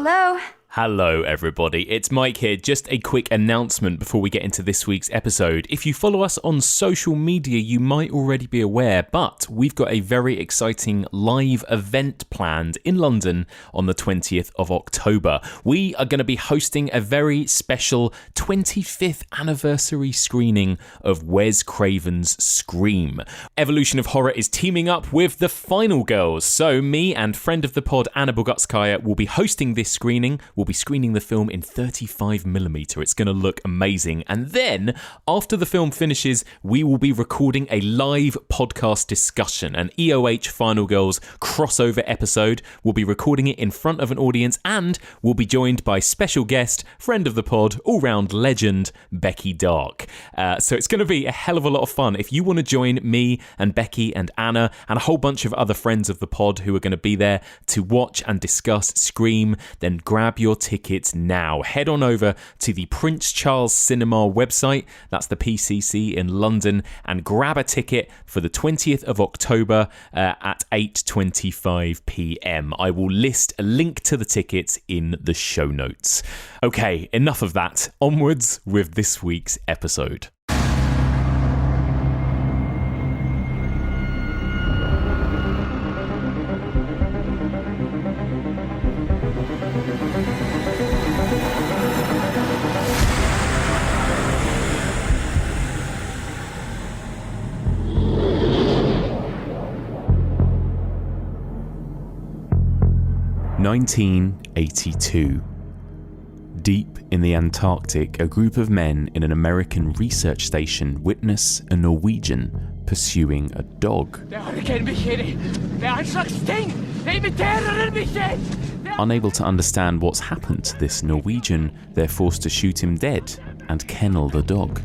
Hello? Hello, everybody. It's Mike here. Just a quick announcement before we get into this week's episode. If you follow us on social media, you might already be aware, but we've got a very exciting live event planned in London on the 20th of October. We are going to be hosting a very special 25th anniversary screening of Wes Craven's Scream. Evolution of Horror is teaming up with the Final Girls, so me and friend of the pod Anna Bogutskaya will be hosting this screening. We'll be screening the film in 35mm. It's going to look amazing. And then, after the film finishes, we will be recording a live podcast discussion, an EOH Final Girls crossover episode. We'll be recording it in front of an audience, and we'll be joined by special guest, friend of the pod, all-round legend, Becky Dark. So it's going to be a hell of a lot of fun. If you want to join me and Becky and Anna and a whole bunch of other friends of the pod who are going to be there to watch and discuss Scream, then grab your tickets now. Head on over to the Prince Charles Cinema website, that's the PCC in London, and grab a ticket for the 20th of October at 8:25pm. I will list a link to the tickets in the show notes. Okay, enough of that. Onwards with this week's episode. (1982). Deep in the Antarctic, a group of men in an American research station witness a Norwegian pursuing a dog. Unable to understand what's happened to this Norwegian, they're forced to shoot him dead and kennel the dog.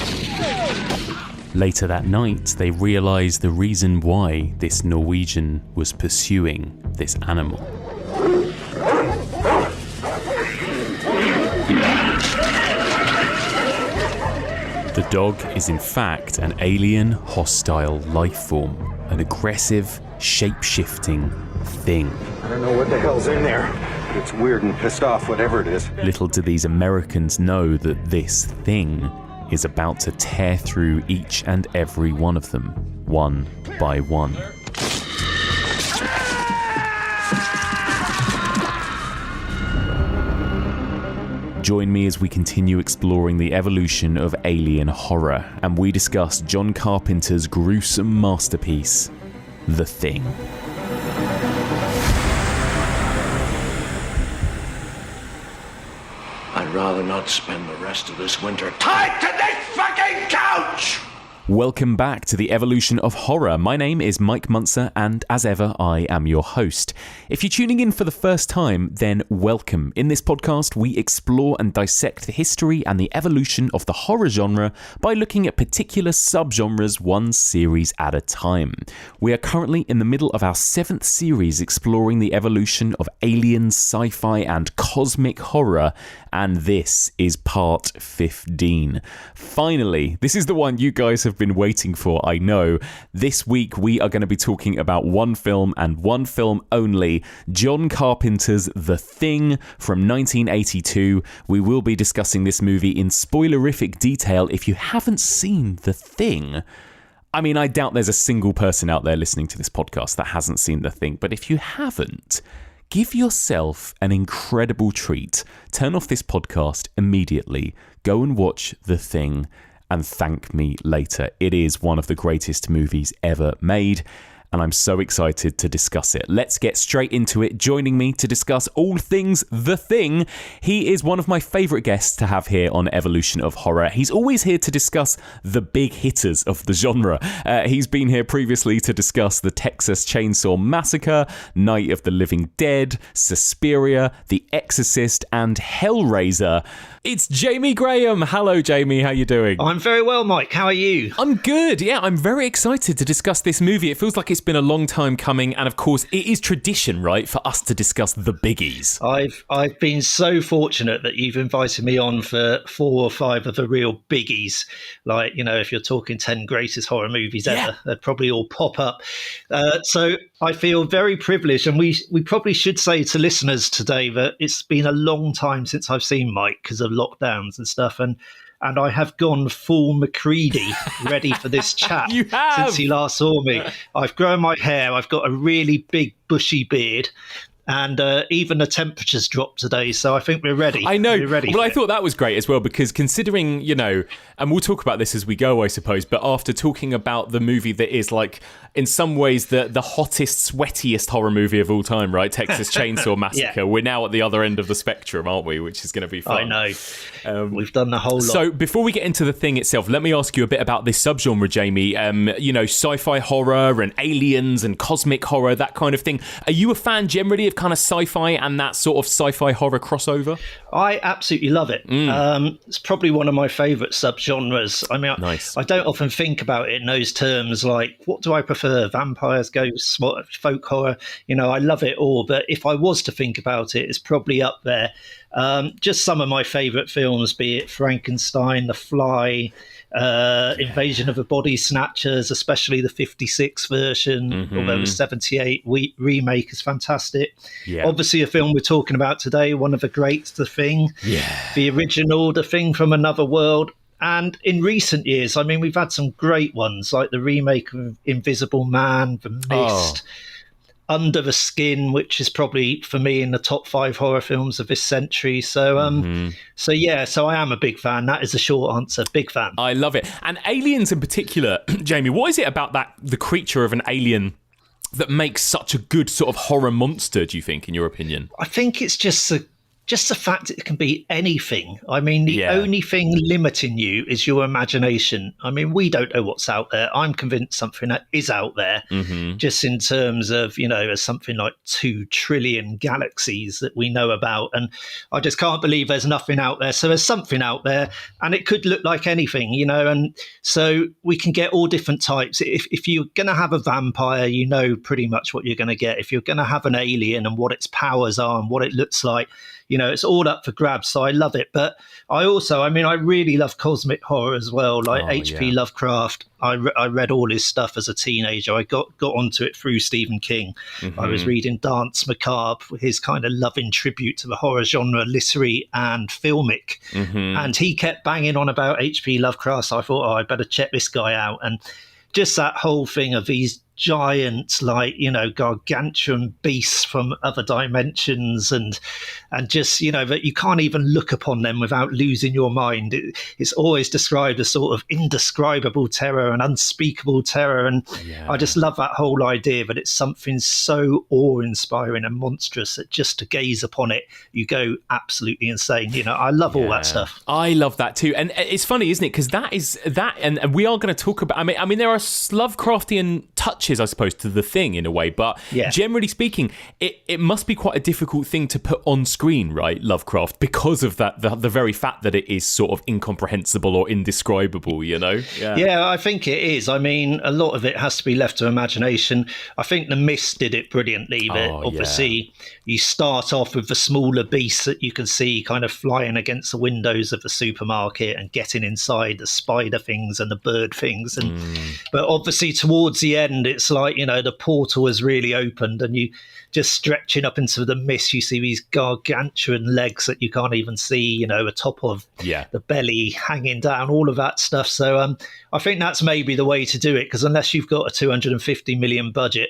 Later that night, they realise the reason why this Norwegian was pursuing this animal. The dog is in fact an alien hostile life form, an aggressive, shape-shifting thing. I don't know what the hell's in there, but it's weird and pissed off, whatever it is. Little do these Americans know that this thing is about to tear through each and every one of them, one by one. Join me as we continue exploring the evolution of alien horror, and we discuss John Carpenter's gruesome masterpiece, The Thing. I'd rather not spend the rest of this winter tied to this fucking couch! Welcome back to the Evolution of Horror. My name is Mike Munzer, and as ever, I am your host. If you're tuning in for the first time, then welcome. In this podcast, we explore and dissect the history and the evolution of the horror genre by looking at particular subgenres one series at a time. We are currently in the middle of our 7th series exploring the evolution of alien, sci-fi, and cosmic horror, and this is part 15. Finally, this is the one you guys have been waiting for, I know. This week we are going to be talking about one film and one film only, John Carpenter's The Thing from 1982. We will be discussing this movie in spoilerific detail. If you haven't seen The Thing, I mean, I doubt there's a single person out there listening to this podcast that hasn't seen The Thing, but if you haven't, give yourself an incredible treat. Turn off this podcast immediately, go and watch The Thing, and thank me later. It is one of the greatest movies ever made, and I'm so excited to discuss it. Let's get straight into it. Joining me to discuss all things The Thing, he is one of my favourite guests to have here on Evolution of Horror. He's always here to discuss the big hitters of the genre. He's been here previously to discuss the Texas Chainsaw Massacre, Night of the Living Dead, Suspiria, The Exorcist, and Hellraiser. It's Jamie Graham. Hello, Jamie. How you doing? I'm very well, Mike. How are you? I'm good. Yeah, I'm very excited to discuss this movie. It feels like it's it's been a long time coming, and of course, it is tradition, right, for us to discuss the biggies. I've been so fortunate that you've invited me on for 4 or 5 of the real biggies. Like, if you're talking 10 greatest horror movies ever, they'd probably all pop up. So I feel very privileged, and we probably should say to listeners today that it's been a long time since I've seen Mike because of lockdowns and stuff, and I have gone full McCready ready for this chat. You have? Since he last saw me. I've grown my hair, I've got a really big bushy beard, and even the temperature's dropped today, so I think we're ready. I know. We're ready. Well, I thought that was great as well, because considering, and we'll talk about this as we go, I suppose, but after talking about the movie that is, like, in some ways the hottest, sweatiest horror movie of all time, right? Texas Chainsaw Massacre. We're now at the other end of the spectrum, aren't we? Which is going to be fun. I know. We've done the whole lot. So before we get into the thing itself, let me ask you a bit about this subgenre, Jamie. Sci-fi horror and aliens and cosmic horror, that kind of thing. Are you a fan generally of kind of sci-fi and that sort of sci-fi horror crossover? I absolutely love it. It's probably one of my favourite subgenres. I mean, nice. I don't often think about it in those terms, like, what do I prefer? Vampires, ghosts, folk horror? I love it all. But if I was to think about it, it's probably up there. Just some of my favourite films, be it Frankenstein, The Fly, Invasion of the Body Snatchers, especially the 56 version, although the 78 remake is fantastic. Obviously a film we're talking about today, one of the greats, The Thing, the original The Thing from Another World. And in recent years, I mean, we've had some great ones, like the remake of Invisible Man, The Mist, Under the Skin, which is probably, for me, in the top 5 horror films of this century. So, so I am a big fan. That is the short answer. Big fan. I love it. And aliens in particular, Jamie, what is it about the creature of an alien that makes such a good sort of horror monster, do you think, in your opinion? I think it's just the fact that it can be anything. I mean, the only thing limiting you is your imagination. I mean, we don't know what's out there. I'm convinced something that is out there, just in terms of, there's something like 2 trillion galaxies that we know about. And I just can't believe there's nothing out there. So there's something out there, and it could look like anything, and so we can get all different types. If you're going to have a vampire, pretty much what you're going to get. If you're going to have an alien and what its powers are and what it looks like, it's all up for grabs. So I love it. But I really love cosmic horror as well, like H.P. Lovecraft. I read all his stuff as a teenager. I got onto it through Stephen King. I was reading Dance Macabre, his kind of loving tribute to the horror genre, literary and filmic. And he kept banging on about H.P. Lovecraft. So I thought, I better check this guy out. And just that whole thing of these giant, like, gargantuan beasts from other dimensions, and just, that you can't even look upon them without losing your mind. It's always described as sort of indescribable terror and unspeakable terror, and I just love that whole idea that it's something so awe-inspiring and monstrous that just to gaze upon it, you go absolutely insane. I love all that stuff. I love that too, and it's funny, isn't it? Because that is that, and we are going to talk about. I mean, there are Lovecraftian touches, I suppose, to The Thing in a way, but generally speaking, it must be quite a difficult thing to put on screen, right, Lovecraft, because of that the very fact that it is sort of incomprehensible or indescribable, Yeah, I think it is. I mean, a lot of it has to be left to imagination. I think The Mist did it brilliantly, but obviously you start off with the smaller beasts that you can see kind of flying against the windows of the supermarket and getting inside the spider things and the bird things, and but obviously towards the end it's like, the portal has really opened, and you just stretching up into the mist, you see these gargantuan legs that you can't even see, the top of the belly hanging down, all of that stuff. So I think that's maybe the way to do it, because unless you've got a 250 million budget,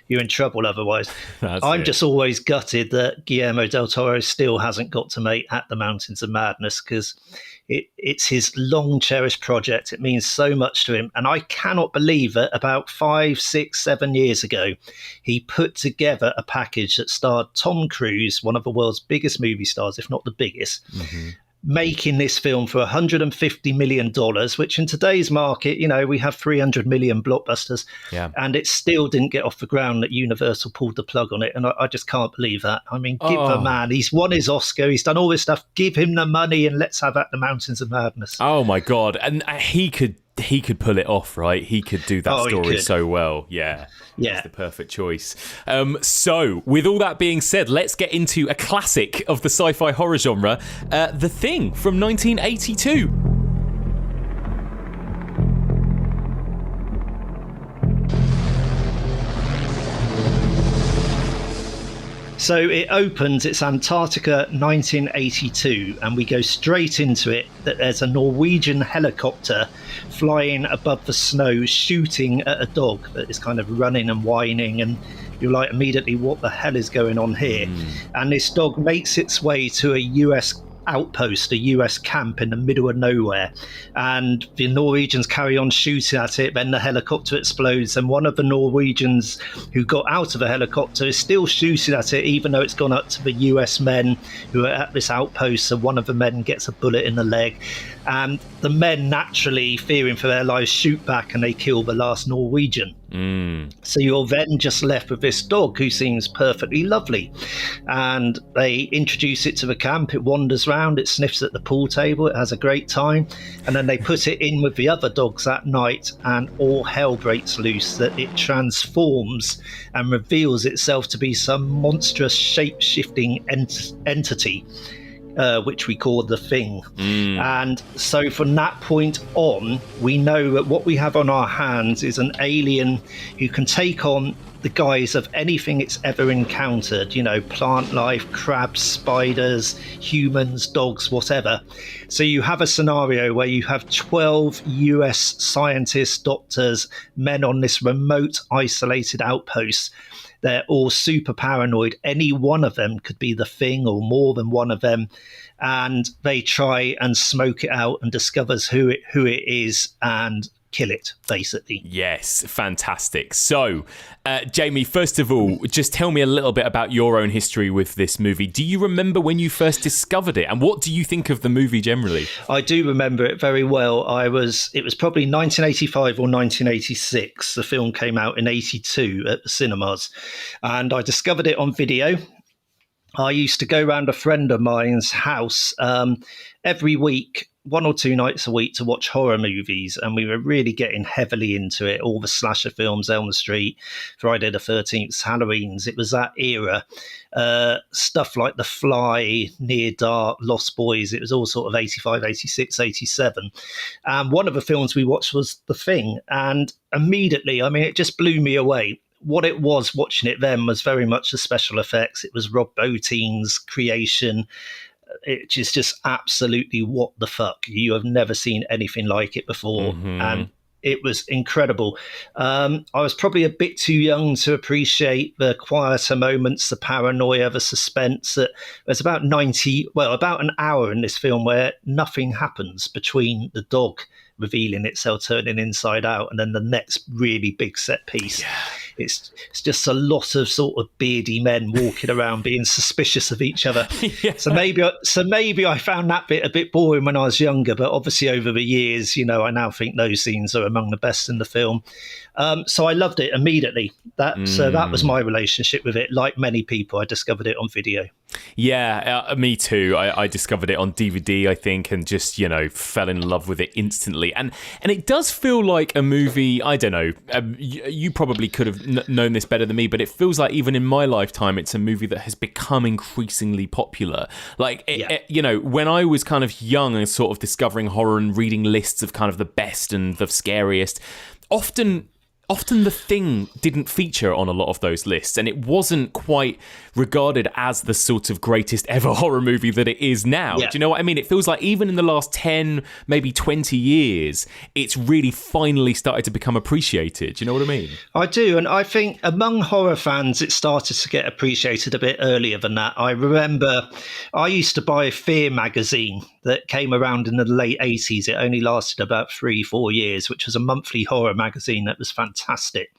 you're in trouble otherwise. I'm just always gutted that Guillermo del Toro still hasn't got to make At the Mountains of Madness, because it's his long cherished project. It means so much to him. And I cannot believe that about 5, 6, 7 years ago, he put together a package that starred Tom Cruise, one of the world's biggest movie stars, if not the biggest, making this film for $150 million, which in today's market, we have 300 million blockbusters, and it still didn't get off the ground that Universal pulled the plug on it. And I just can't believe that. I mean, give the man, he's won his Oscar, he's done all this stuff, give him the money and let's have At the Mountains of Madness. Oh my God. And he could he could pull it off, right? He could do that story so well. Yeah. Yeah. He's the perfect choice. So, with all that being said, let's get into a classic of the sci-fi horror genre, The Thing from 1982. So it opens, it's Antarctica 1982, and we go straight into it that there's a Norwegian helicopter flying above the snow shooting at a dog that is kind of running and whining, and you're like, immediately, what the hell is going on here? And this dog makes its way to a US outpost, a US camp in the middle of nowhere, and the Norwegians carry on shooting at it. Then the helicopter explodes, and one of the Norwegians who got out of the helicopter is still shooting at it, even though it's gone up to the US men who are at this outpost. So one of the men gets a bullet in the leg, and the men, naturally fearing for their lives, shoot back and they kill the last Norwegian. So you're then just left with this dog who seems perfectly lovely, and they introduce it to the camp. It wanders around, it sniffs at the pool table, it has a great time, and then they put it in with the other dogs that night, and all hell breaks loose. That it transforms and reveals itself to be some monstrous shape-shifting entity, which we call the Thing. And so from that point on, we know that what we have on our hands is an alien who can take on the guise of anything it's ever encountered, plant life, crabs, spiders, humans, dogs, whatever. So you have a scenario where you have 12 US scientists, doctors, men on this remote, isolated outpost. They're all super paranoid. Any one of them could be the Thing, or more than one of them. And they try and smoke it out and discovers who it is and kill it, basically. Yes, fantastic. So, Jamie, first of all, just tell me a little bit about your own history with this movie. Do you remember when you first discovered it, and what do you think of the movie generally? I do remember it very well. It was probably 1985 or 1986. The film came out in 82 at the cinemas, and I discovered it on video. I used to go around a friend of mine's house every week, 1 or 2 nights a week, to watch horror movies, and we were really getting heavily into it. All the slasher films, Elm Street, Friday the 13th, Halloween's. It was that era. Stuff like The Fly, Near Dark, Lost Boys. It was all sort of 85, 86, 87. And one of the films we watched was The Thing, and immediately, it just blew me away. What it was watching it then was very much the special effects. It was Rob Bottin's creation. It is just absolutely what the fuck. You have never seen anything like it before. And it was incredible. I was probably a bit too young to appreciate the quieter moments, the paranoia, the suspense. There's about an hour in this film where nothing happens between the dog revealing itself, turning inside out, and then the next really big set piece. Yeah. It's just a lot of sort of beardy men walking around being suspicious of each other. Yeah. So maybe I found that bit a bit boring when I was younger, but obviously over the years, I now think those scenes are among the best in the film. So I loved it immediately. So that was my relationship with it. Like many people, I discovered it on video. Yeah, me too. I discovered it on DVD, I think, and just, fell in love with it instantly. And it does feel like a movie, I don't know, you probably could have known this better than me, but it feels like even in my lifetime, it's a movie that has become increasingly popular. Like, when I was kind of young and sort of discovering horror and reading lists of kind of the best and the scariest, often The Thing didn't feature on a lot of those lists, and it wasn't quite regarded as the sort of greatest ever horror movie that it is now. Yeah. Do you know what I mean? It feels like even in the last 10, maybe 20 years, it's really finally started to become appreciated. Do you know what I mean? I do, and I think among horror fans, it started to get appreciated a bit earlier than that. I remember I used to buy a Fear magazine that came around in the late 80s. It only lasted about 3-4 years, which was a monthly horror magazine that was fantastic.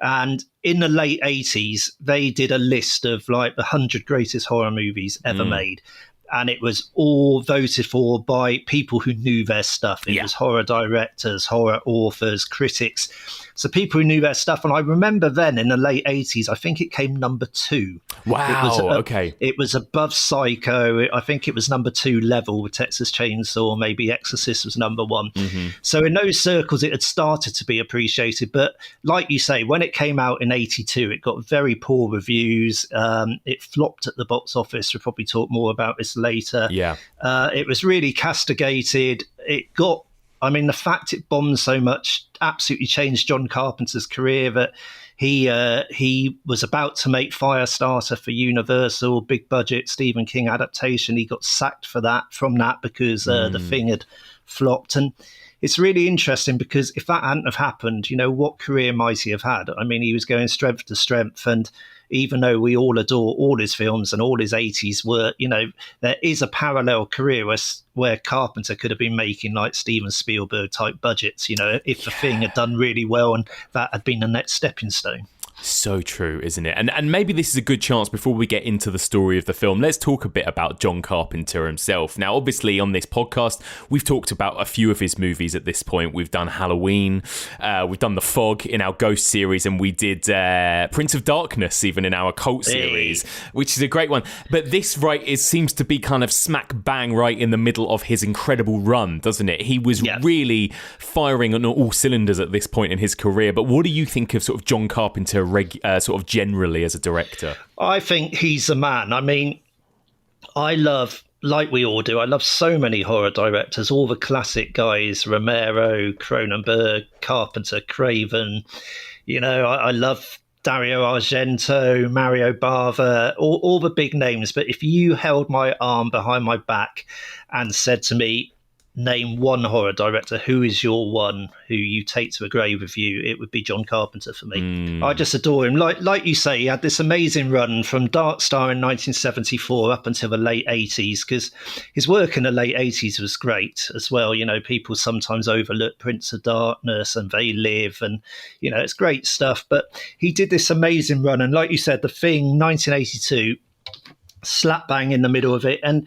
And in the late 80s, they did a list of like the 100 greatest horror movies ever made. and it was all voted for by people who knew their stuff. It was horror directors, horror authors, critics. So people who knew their stuff. And I remember then in the late 80s, I think it came number 2. Wow, okay. It was above Psycho. I think it was number 2 level with Texas Chainsaw. Maybe Exorcist was number 1. So in those circles, it had started to be appreciated. But like you say, when it came out in 82, it got very poor reviews. It flopped at the box office. We'll probably talk more about this later. Yeah. It was really castigated. The fact it bombed so much absolutely changed John Carpenter's career, that he was about to make Firestarter for Universal, big budget Stephen King adaptation. He got sacked from that because The Thing had flopped. And it's really interesting because if that hadn't have happened, what career might he have had? I mean, he was going strength to strength, and even though we all adore all his films and all his 80s work, there is a parallel career where Carpenter could have been making like Steven Spielberg type budgets, if The Thing had done really well and that had been the next stepping stone. So true, isn't it? And maybe this is a good chance before we get into the story of the film. Let's talk a bit about John Carpenter himself. Now, obviously, on this podcast, we've talked about a few of his movies at this point. We've done Halloween, we've done The Fog in our Ghost series, and we did Prince of Darkness even in our Cult series, which is a great one. But this, seems to be kind of smack bang right in the middle of his incredible run, doesn't it? He was really firing on all cylinders at this point in his career. But what do you think of sort of John Carpenter sort of generally as a director? I think he's the man. I mean, I love, like we all do, I love so many horror directors, all the classic guys, Romero, Cronenberg, Carpenter, Craven. I love Dario Argento, Mario Bava, all the big names. But if you held my arm behind my back and said to me, name one horror director, who is your one who you take to a grave with you, it would be John Carpenter for me. I just adore him. Like you say, he had this amazing run from Dark Star in 1974 up until the late 80s, because his work in the late 80s was great as well. People sometimes overlook Prince of Darkness and They Live, and it's great stuff. But he did this amazing run, and like you said, The Thing, 1982, slap bang in the middle of it. And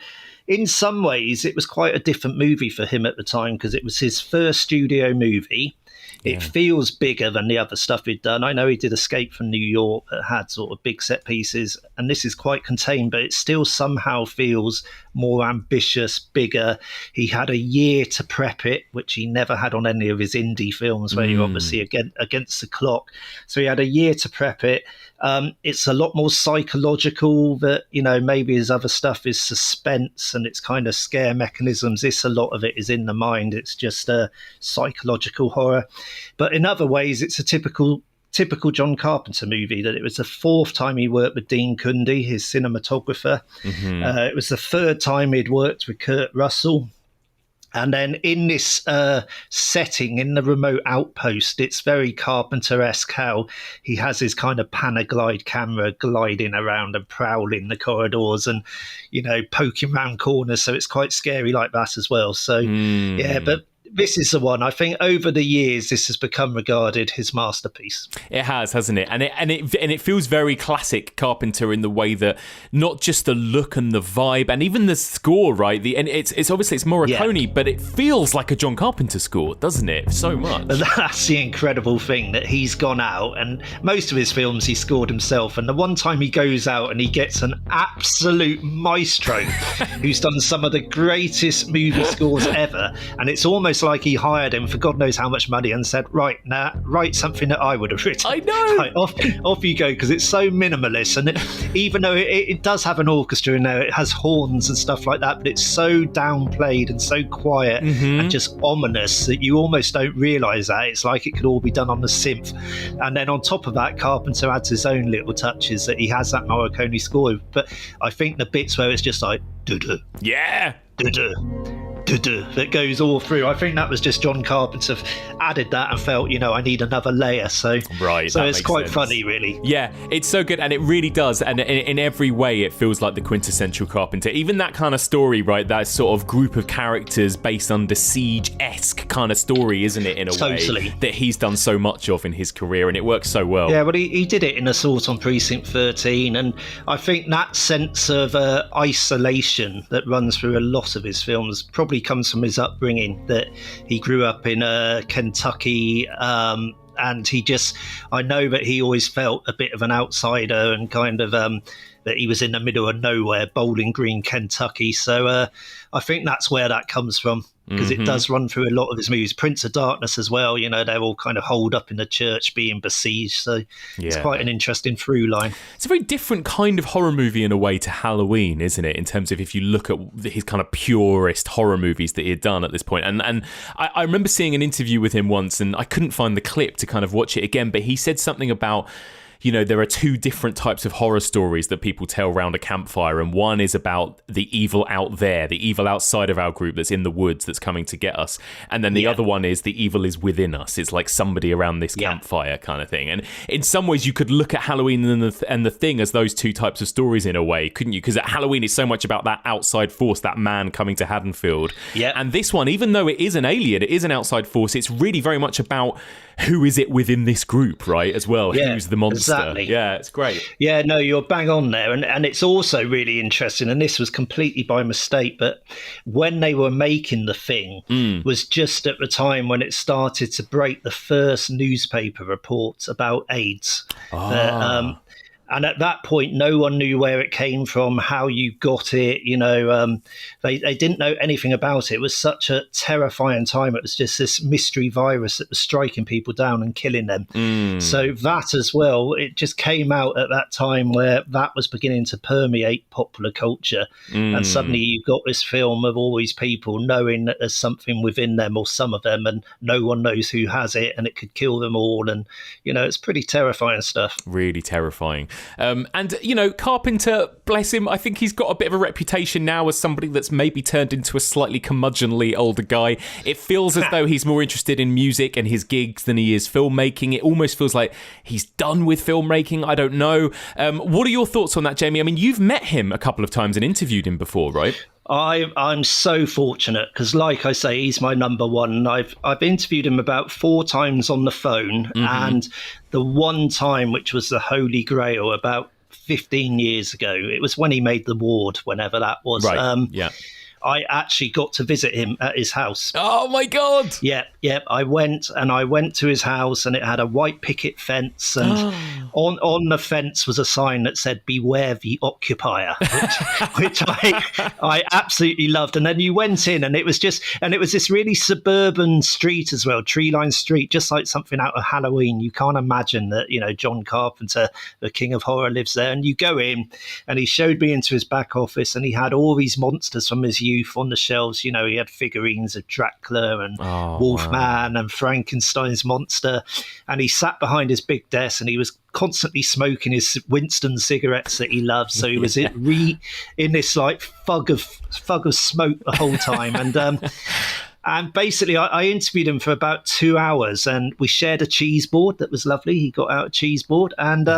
in some ways, it was quite a different movie for him at the time because it was his first studio movie. It feels bigger than the other stuff he'd done. I know he did Escape from New York that had sort of big set pieces, and this is quite contained, but it still somehow feels more ambitious, bigger. He had a year to prep it, which he never had on any of his indie films where you're obviously against the clock. So he had a year to prep it. It's a lot more psychological that, maybe his other stuff is suspense and it's kind of scare mechanisms. A lot of it is in the mind. It's just a psychological horror. But in other ways, it's a typical John Carpenter movie, that it was the 4th time he worked with Dean Cundey, his cinematographer. It was the 3rd time he'd worked with Kurt Russell. And then in this setting, in the remote outpost, it's very Carpenter-esque how he has his kind of Panaglide camera gliding around and prowling the corridors and, poking around corners. So it's quite scary like that as well. So, but this is the one. I think over the years, this has become regarded his masterpiece. It has, hasn't it? And it feels very classic Carpenter in the way that not just the look and the vibe and even the score, right? And it's obviously it's Morricone, but it feels like a John Carpenter score, doesn't it? So much. And that's the incredible thing, that he's gone out and most of his films he scored himself. And the one time he goes out and he gets an absolute maestro who's done some of the greatest movie scores ever, and it's almost like he hired him for God knows how much money and said, right, now write something that I would have written. I know. Right, off you go, because it's so minimalist. And even though it does have an orchestra in there, it has horns and stuff like that, but it's so downplayed and so quiet and just ominous that you almost don't realise that. It's like it could all be done on the synth. And then on top of that, Carpenter adds his own little touches that he has that Morricone score. But I think the bits where it's just like, duh-duh. Yeah. Duh-duh. that goes all through. I think that was just John Carpenter added that and felt, I need another layer. So it's quite funny, really. Yeah, it's so good, and it really does. And in every way, it feels like the quintessential Carpenter. Even that kind of story, right? That sort of group of characters based under siege-esque kind of story, isn't it? In a way that he's done so much of in his career, and it works so well. Yeah, but he did it in Assault on Precinct 13, and I think that sense of isolation that runs through a lot of his films probably comes from his upbringing, that he grew up in Kentucky, and I know that he always felt a bit of an outsider and kind of that he was in the middle of nowhere, Bowling Green, Kentucky. So I think that's where that comes from, because it does run through a lot of his movies. Prince of Darkness as well, they're all kind of holed up in the church being besieged. So it's quite an interesting through line. It's a very different kind of horror movie in a way to Halloween, isn't it? In terms of if you look at his kind of purest horror movies that he had done at this point. And I remember seeing an interview with him once, and I couldn't find the clip to kind of watch it again, but he said something about, there are two different types of horror stories that people tell around a campfire, and one is about the evil out there, the evil outside of our group that's in the woods that's coming to get us, and then the other one is the evil is within us. It's like somebody around this campfire kind of thing. And in some ways, you could look at Halloween and the Thing as those two types of stories in a way, couldn't you? Because at Halloween, it's so much about that outside force, that man coming to Haddonfield. Yeah. And this one, even though it is an alien, it is an outside force, it's really very much about who is it within this group, right, as well? Yeah, who's the monster? Exactly. Yeah, it's great. Yeah, no, you're bang on there. And it's also really interesting, and this was completely by mistake, but when they were making The Thing was just at the time when it started to break the first newspaper reports about AIDS. And at that point, no one knew where it came from, how you got it. They didn't know anything about it. It was such a terrifying time. It was just this mystery virus that was striking people down and killing them. So that as well, it just came out at that time where that was beginning to permeate popular culture. And suddenly you've got this film of all these people knowing that there's something within them, or some of them, and no one knows who has it, and it could kill them all. And, it's pretty terrifying stuff. Really terrifying. And Carpenter, bless him, I think he's got a bit of a reputation now as somebody that's maybe turned into a slightly curmudgeonly older guy. It feels as though he's more interested in music and his gigs than he is filmmaking. It almost feels like he's done with filmmaking. I don't know. What are your thoughts on that, Jamie? I mean, you've met him a couple of times and interviewed him before, right? I'm so fortunate because, like I say, he's my number one. I've interviewed him about 4 times on the phone, and the one time, which was the Holy Grail, about 15 years ago. It was when he made The Ward, whenever that was. Right. I actually got to visit him at his house. Oh my God! Yeah. I went to his house, and it had a white picket fence, and on the fence was a sign that said "Beware the occupier," which I absolutely loved. And then you went in, and it was this really suburban street as well, tree-lined street, just like something out of Halloween. You can't imagine that John Carpenter, the King of Horror, lives there. And you go in, and he showed me into his back office, and he had all these monsters from his youth on the shelves. He had figurines of Dracula and Wolfman and Frankenstein's monster, and he sat behind his big desk, and he was constantly smoking his Winston cigarettes that he loved. So he was in this like fog of smoke the whole time. And basically, I interviewed him for about 2 hours, and we shared a cheese board that was lovely. He got out a cheese board, and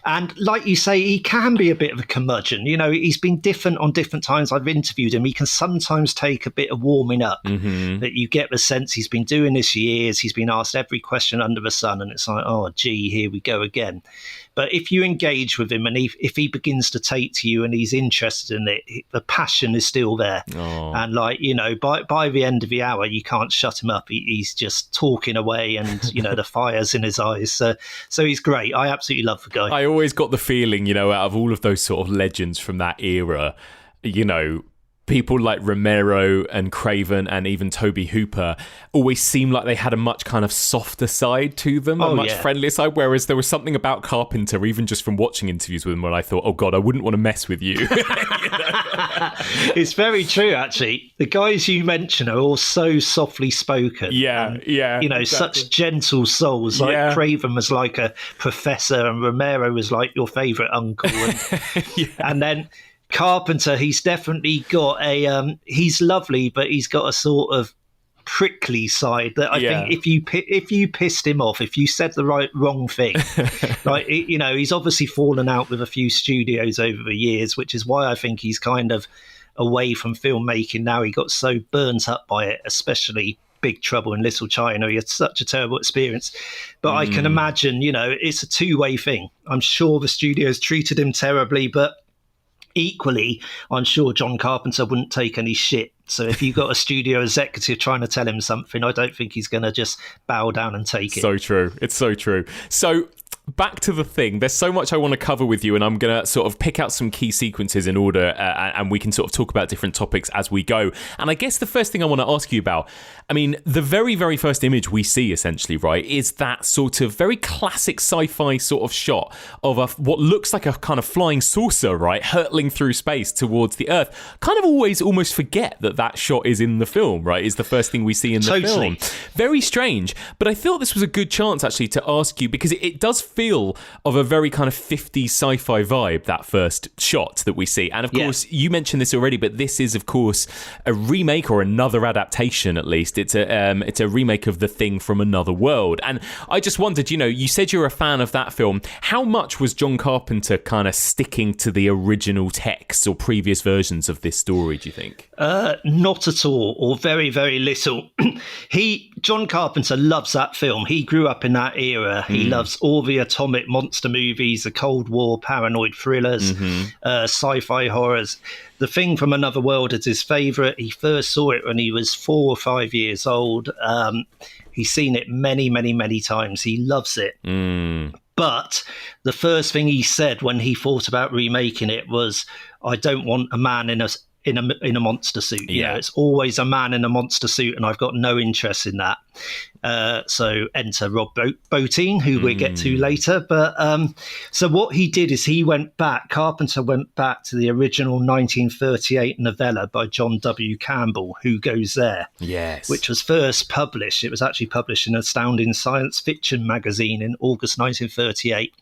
and like you say, he can be a bit of a curmudgeon. He's been different on different times I've interviewed him. He can sometimes take a bit of warming up. That you get the sense he's been doing this years. He's been asked every question under the sun, and it's like, oh, gee, here we go again. But if you engage with him, and if he begins to take to you and he's interested in it, the passion is still there. And by the end of the hour, you can't shut him up. He's just talking away, and the fire's in his eyes. So he's great. I absolutely love the guy. I always got the feeling, out of all of those sort of legends from that era, people like Romero and Craven and even Tobe Hooper always seemed like they had a much kind of softer side to them, a much friendlier side, whereas there was something about Carpenter, even just from watching interviews with him, when I thought, oh God, I wouldn't want to mess with you. It's very true, actually. The guys you mention are all so softly spoken. Yeah. Exactly. Such gentle souls. Like Craven was like a professor, and Romero was like your favourite uncle. And then Carpenter, he's definitely got he's lovely, but he's got a sort of prickly side that I think if you pissed him off, if you said the wrong thing, right, he's obviously fallen out with a few studios over the years, which is why I think he's kind of away from filmmaking now. He got so burnt up by it, especially Big Trouble in Little China. He had such a terrible experience. But I can imagine, it's a two-way thing. I'm sure the studios treated him terribly, but equally, I'm sure John Carpenter wouldn't take any shit. So if you've got a studio executive trying to tell him something, I don't think he's going to just bow down and take it. So true. It's so true. So back to The Thing. There's so much I want to cover with you, and I'm going to sort of pick out some key sequences in order, and we can sort of talk about different topics as we go. And I guess the first thing I want to ask you about, I mean, the very, very first image we see, essentially, right, is that sort of very classic sci-fi sort of shot of what looks like a kind of flying saucer, right, hurtling through space towards the Earth. Kind of always almost forget that shot is in the film, right, is the first thing we see in the film. Very strange. But I thought this was a good chance, actually, to ask you, because it does feel of a very kind of 50s sci-fi vibe, that first shot that we see. And of course, you mentioned this already, but this is, of course, a remake or another adaptation, at least. It's a remake of The Thing from Another World. And I just wondered, you said you're a fan of that film. How much was John Carpenter kind of sticking to the original text or previous versions of this story, do you think? Not at all, or very, very little. John Carpenter loves that film. He grew up in that era. He loves all the atomic monster movies, the Cold War paranoid thrillers, sci-fi horrors. The Thing from Another World is his favourite. He first saw it when he was 4 or 5 years old. He's seen it many, many, many times. He loves it. But the first thing he said when he thought about remaking it was, I don't want a man in a monster suit. It's always a man in a monster suit, and I've got no interest in that. So enter Rob Bottin, who we'll get to later. But so what he did is Carpenter went back to the original 1938 novella by John W. Campbell, Who Goes There? Yes. Which was first published. It was actually published in Astounding Science Fiction magazine in August 1938.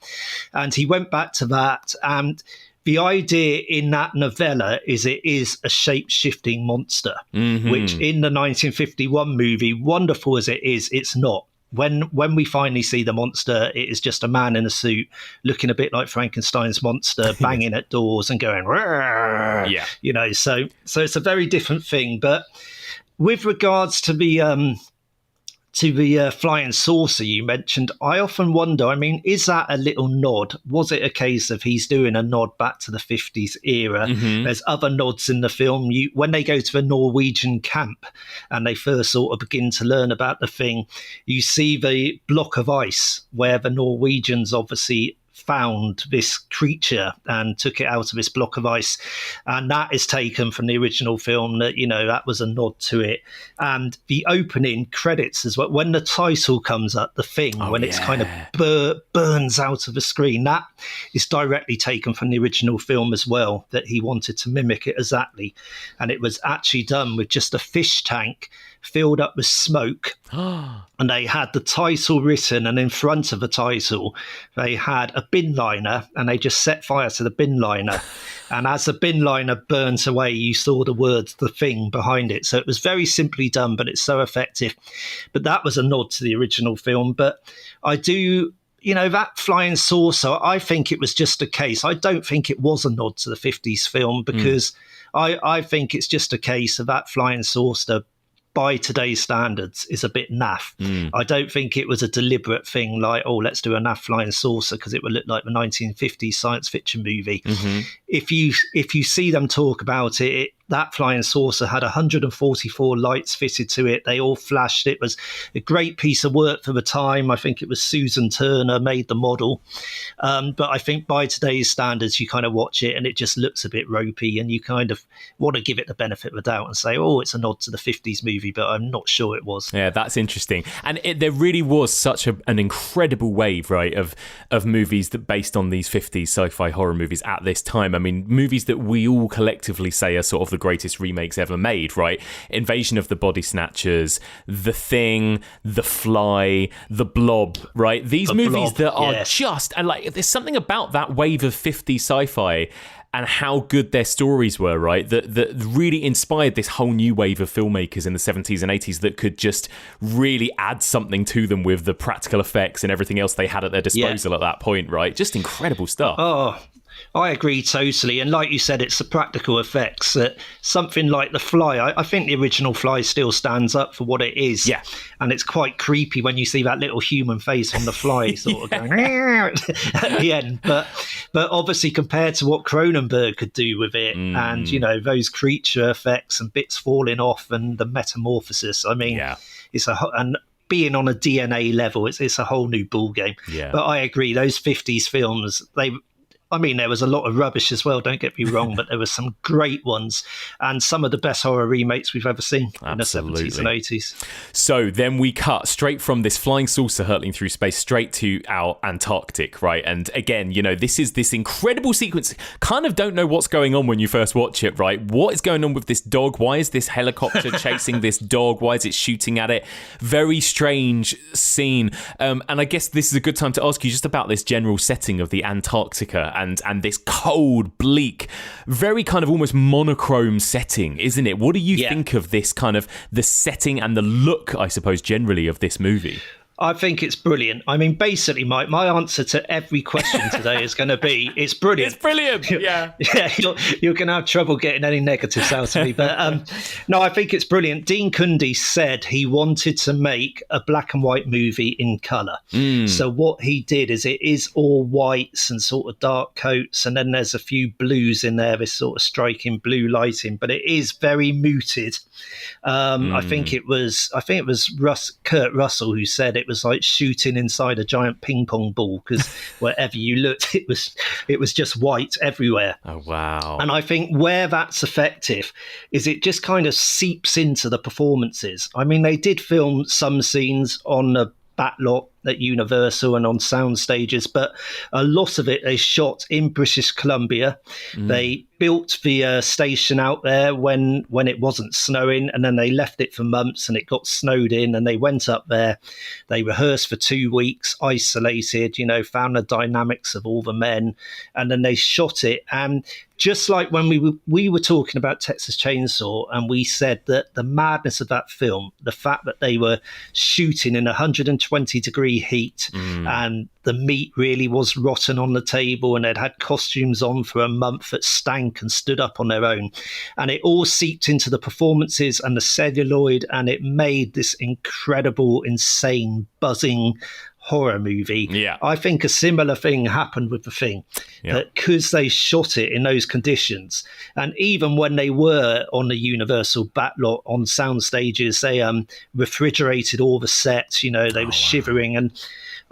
And he went back to that, and the idea in that novella is it is a shape-shifting monster, which in the 1951 movie, wonderful as it is, it's not. When we finally see the monster, it is just a man in a suit looking a bit like Frankenstein's monster, banging at doors and going, so it's a very different thing. But with regards to the flying saucer you mentioned, I often wonder, I mean, is that a little nod? Was it a case of he's doing a nod back to the 50s era? There's other nods in the film. When they go to the Norwegian camp and they first sort of begin to learn about the Thing, you see the block of ice where the Norwegians obviously found this creature and took it out of this block of ice, and that is taken from the original film. That was a nod to it. And the opening credits as well, when the title comes up, The Thing, it's kind of burns out of the screen, that is directly taken from the original film as well, that he wanted to mimic it exactly. And it was actually done with just a fish tank filled up with smoke, and they had the title written, and in front of the title they had a bin liner, and they just set fire to the bin liner, and as the bin liner burnt away, you saw the words The Thing behind it. So it was very simply done, but it's so effective. But that was a nod to the original film. But I do, that flying saucer, I think it was just a case. I don't think it was a nod to the 50s film, because I think it's just a case of that flying saucer by today's standards is a bit naff. I don't think it was a deliberate thing like, let's do a naff flying saucer because it would look like the 1950s science fiction movie. If you see them talk about it, that flying saucer had 144 lights fitted to it. They all flashed. It was a great piece of work for the time. I think it was Susan Turner made the model. But I think by today's standards, you kind of watch it and it just looks a bit ropey, and you kind of want to give it the benefit of the doubt and say, it's a nod to the 50s movie, but I'm not sure it was. Yeah, that's interesting. And there really was such an incredible wave, right, of movies that based on these 50s sci-fi horror movies at this time. I mean, movies that we all collectively say are sort of the greatest remakes ever made, right? Invasion of the Body Snatchers, The Thing, The Fly, The Blob, right? These movies that are just, and like, there's something about that wave of 50 sci-fi and how good their stories were, right? That really inspired this whole new wave of filmmakers in the 70s and 80s that could just really add something to them with the practical effects and everything else they had at their disposal at that point, right? Just incredible stuff. Oh, I agree totally. And like you said, it's the practical effects that something like The Fly, I think the original Fly still stands up for what it is. Yeah. And it's quite creepy when you see that little human face on the fly sort of going at the end. But obviously compared to what Cronenberg could do with it and, you know, those creature effects and bits falling off and the metamorphosis, I mean, it's and being on a DNA level, it's a whole new ball game. Yeah. But I agree, those 50s films, there was a lot of rubbish as well, don't get me wrong, but there were some great ones and some of the best horror remakes we've ever seen in the 70s and 80s. So then we cut straight from this flying saucer hurtling through space straight to our Antarctic, right? And again, you know, this is this incredible sequence. Kind of don't know what's going on when you first watch it, right? What is going on with this dog? Why is this helicopter chasing this dog? Why is it shooting at it? Very strange scene. And I guess this is a good time to ask you just about this general setting of the Antarctica and this cold, bleak, very kind of almost monochrome setting, isn't it? What do you think of this kind of the setting and the look, I suppose, generally of this movie? I think it's brilliant. I mean, basically, Mike, my answer to every question today is going to be, it's brilliant. It's brilliant, yeah. You're going to have trouble getting any negatives out of me. But no, I think it's brilliant. Dean Cundey said he wanted to make a black and white movie in colour. So what he did is it is all whites and sort of dark coats, and then there's a few blues in there, this sort of striking blue lighting, but it is very muted. I think it was Kurt Russell who said it was like shooting inside a giant ping pong ball, because wherever you looked, it was just white everywhere. Oh wow. And I think where that's effective is it just kind of seeps into the performances. I mean, they did film some scenes on a backlot at Universal and on sound stages, but a lot of it they shot in British Columbia. They built the station out there when it wasn't snowing, and then they left it for months and it got snowed in, and they went up there, they rehearsed for 2 weeks, isolated, you know, found the dynamics of all the men, and then they shot it. And just like when we were talking about Texas Chainsaw, and we said that the madness of that film, the fact that they were shooting in 120-degree heat and the meat really was rotten on the table, and they'd had costumes on for a month that stank and stood up on their own, and it all seeped into the performances and the celluloid, and it made this incredible, insane, buzzing horror movie. Yeah. I think a similar thing happened with The Thing, that because they shot it in those conditions, and even when they were on the Universal backlot on sound stages, they refrigerated all the sets, you know, they were shivering, and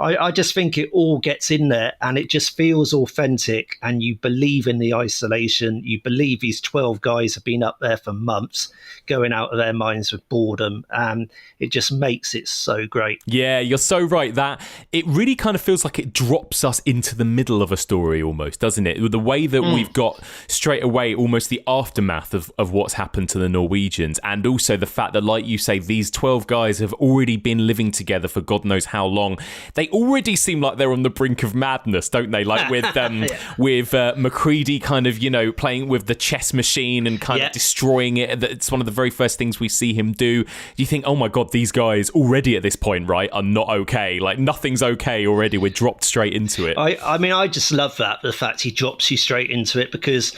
I just think it all gets in there and it just feels authentic, and you believe in the isolation. You believe these 12 guys have been up there for months, going out of their minds with boredom, and it just makes it so great. Yeah, you're so right. That it really kind of feels like it drops us into the middle of a story almost, doesn't it? The way that we've got straight away almost the aftermath of what's happened to the Norwegians, and also the fact that, like you say, these 12 guys have already been living together for God knows how long. They already seem like they're on the brink of madness, don't they? Like with McCready kind of, you know, playing with the chess machine and kind of destroying it. It's one of the very first things we see him do. You think, oh my God, these guys already at this point, right, are not okay. Like nothing's okay already. We're dropped straight into it. I mean, I just love that, the fact he drops you straight into it, because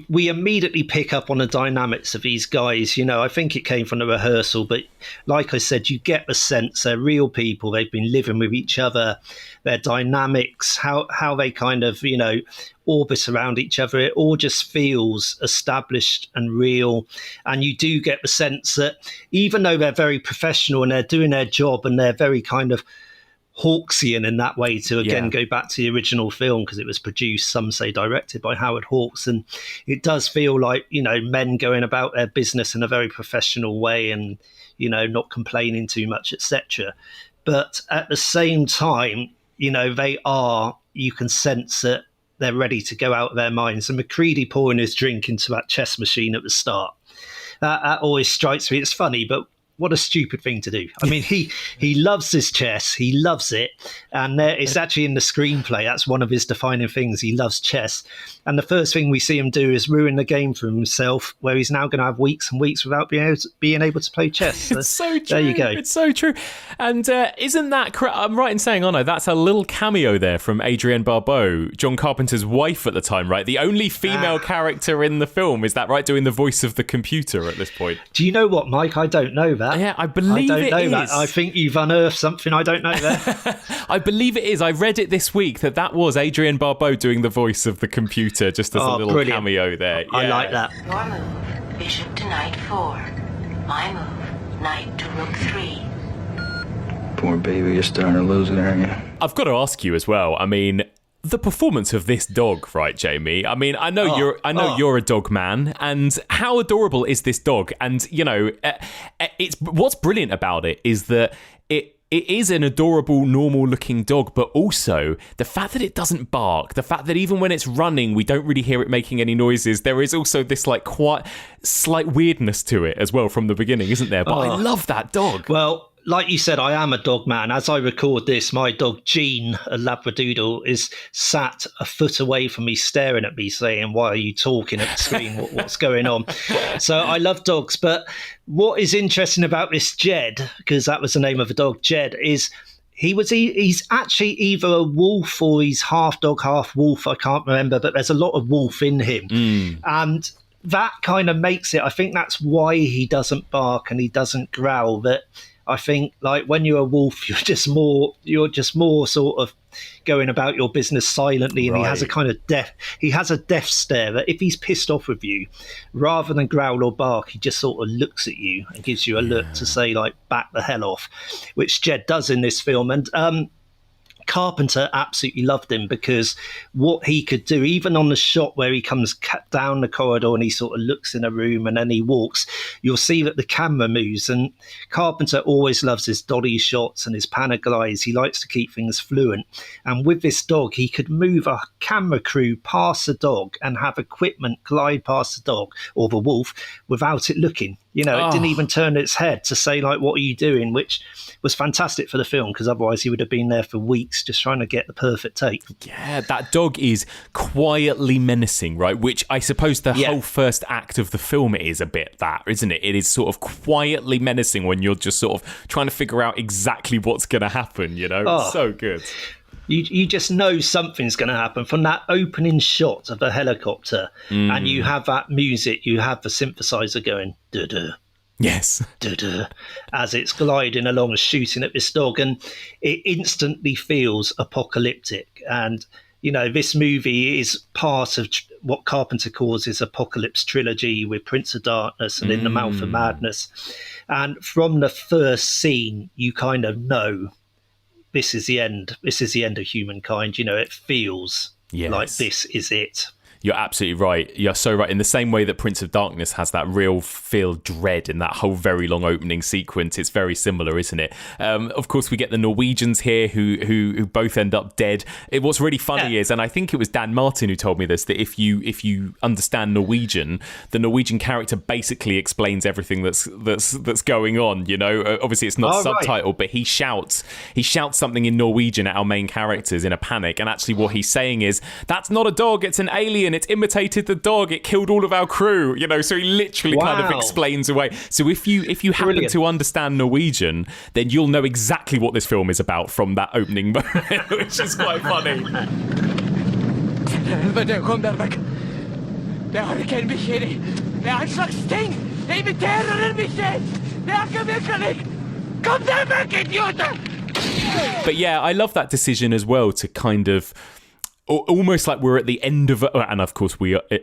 we immediately pick up on the dynamics of these guys. You know, I think it came from the rehearsal, but like I said, you get the sense they're real people. They've been living with each other, their dynamics, how they kind of, you know, orbit around each other. It all just feels established and real. And you do get the sense that even though they're very professional and they're doing their job and they're very kind of Hawksian in that way, to again go back to the original film, because it was produced, some say directed, by Howard Hawks, and it does feel like, you know, men going about their business in a very professional way and, you know, not complaining too much, etc. But at the same time, you know, you can sense that they're ready to go out of their minds. And McCready pouring his drink into that chess machine at the start, that always strikes me. It's funny, but what a stupid thing to do. I mean, he loves his chess. He loves it. And it's actually in the screenplay. That's one of his defining things. He loves chess. And the first thing we see him do is ruin the game for himself, where he's now going to have weeks and weeks without being able to play chess. So, it's so true. There you go. It's so true. And isn't that correct? I'm right in saying, that's a little cameo there from Adrienne Barbeau, John Carpenter's wife at the time, right? The only female character in the film. Is that right? Doing the voice of the computer at this point. Do you know what, Mike? I don't know that. Yeah, I believe it is. That. I think you've unearthed something I don't know there. I believe it is. I read it this week that was Adrienne Barbeau doing the voice of the computer, just as a little cameo there. Yeah. I like that. Your move, bishop to knight 4. My move, knight to rook 3. Poor baby, you're starting to lose it, aren't you? I've got to ask you as well. I mean, the performance of this dog, right, Jamie? I mean, I know you're a dog man, and how adorable is this dog? And it's what's brilliant about it is that it is an adorable, normal-looking dog, but also the fact that it doesn't bark, the fact that even when it's running, we don't really hear it making any noises. There is also this quite slight weirdness to it as well from the beginning, isn't there? But I love that dog. Well, like you said, I am a dog man. As I record this, my dog Jean, a Labradoodle, is sat a foot away from me, staring at me, saying, "Why are you talking at the screen? What's going on?" So I love dogs. But what is interesting about this Jed, because that was the name of the dog, Jed, is he's actually either a wolf or he's half dog, half wolf. I can't remember, but there's a lot of wolf in him. And that kind of makes it, I think that's why he doesn't bark and he doesn't growl. That I think, when you're a wolf, you're just more sort of going about your business silently, and right. He has a death stare that if he's pissed off with you, rather than growl or bark, he just sort of looks at you and gives you a look to say, back the hell off, which Jed does in this film. And Carpenter absolutely loved him because what he could do, even on the shot where he comes down the corridor and he sort of looks in a room and then he walks, you'll see that the camera moves. And Carpenter always loves his dolly shots and his panaglides. He likes to keep things fluent. And with this dog, he could move a camera crew past the dog and have equipment glide past the dog or the wolf without it looking. It didn't even turn its head to say, what are you doing? Which was fantastic for the film, because otherwise he would have been there for weeks just trying to get the perfect take. Yeah, that dog is quietly menacing, right? Which I suppose the whole first act of the film is a bit that, isn't it? It is sort of quietly menacing when you're just sort of trying to figure out exactly what's going to happen, So good. You just know something's going to happen from that opening shot of a helicopter, and you have that music, you have the synthesizer going, duh-duh. Yes. Duh-duh, as it's gliding along, shooting at this dog, and it instantly feels apocalyptic. And, this movie is part of what Carpenter calls his Apocalypse trilogy with Prince of Darkness and In the Mouth of Madness. And from the first scene, you kind of know this is the end. This is the end of humankind. It feels like this is it. You're absolutely right. You're so right. In the same way that Prince of Darkness has that real feel dread in that whole very long opening sequence, it's very similar, isn't it? Of course, we get the Norwegians here who both end up dead. What's really funny is, and I think it was Dan Martin who told me this, that if you understand Norwegian, the Norwegian character basically explains everything that's going on. Obviously it's not subtitled, but he shouts something in Norwegian at our main characters in a panic, and actually what he's saying is, "That's not a dog, it's an alien. It's imitated the dog. It killed all of our crew." So he literally kind of explains away. So if you happen to understand Norwegian, then you'll know exactly what this film is about from that opening moment, which is quite funny. Kom der vekk. Det har ikke en bikkje i. Det er en slags ting. Det imiterer en bikkje. Det er ikke virkelig. Kom der vekk, idioter! But yeah, I love that decision as well to kind of almost like we're at the end of, and of course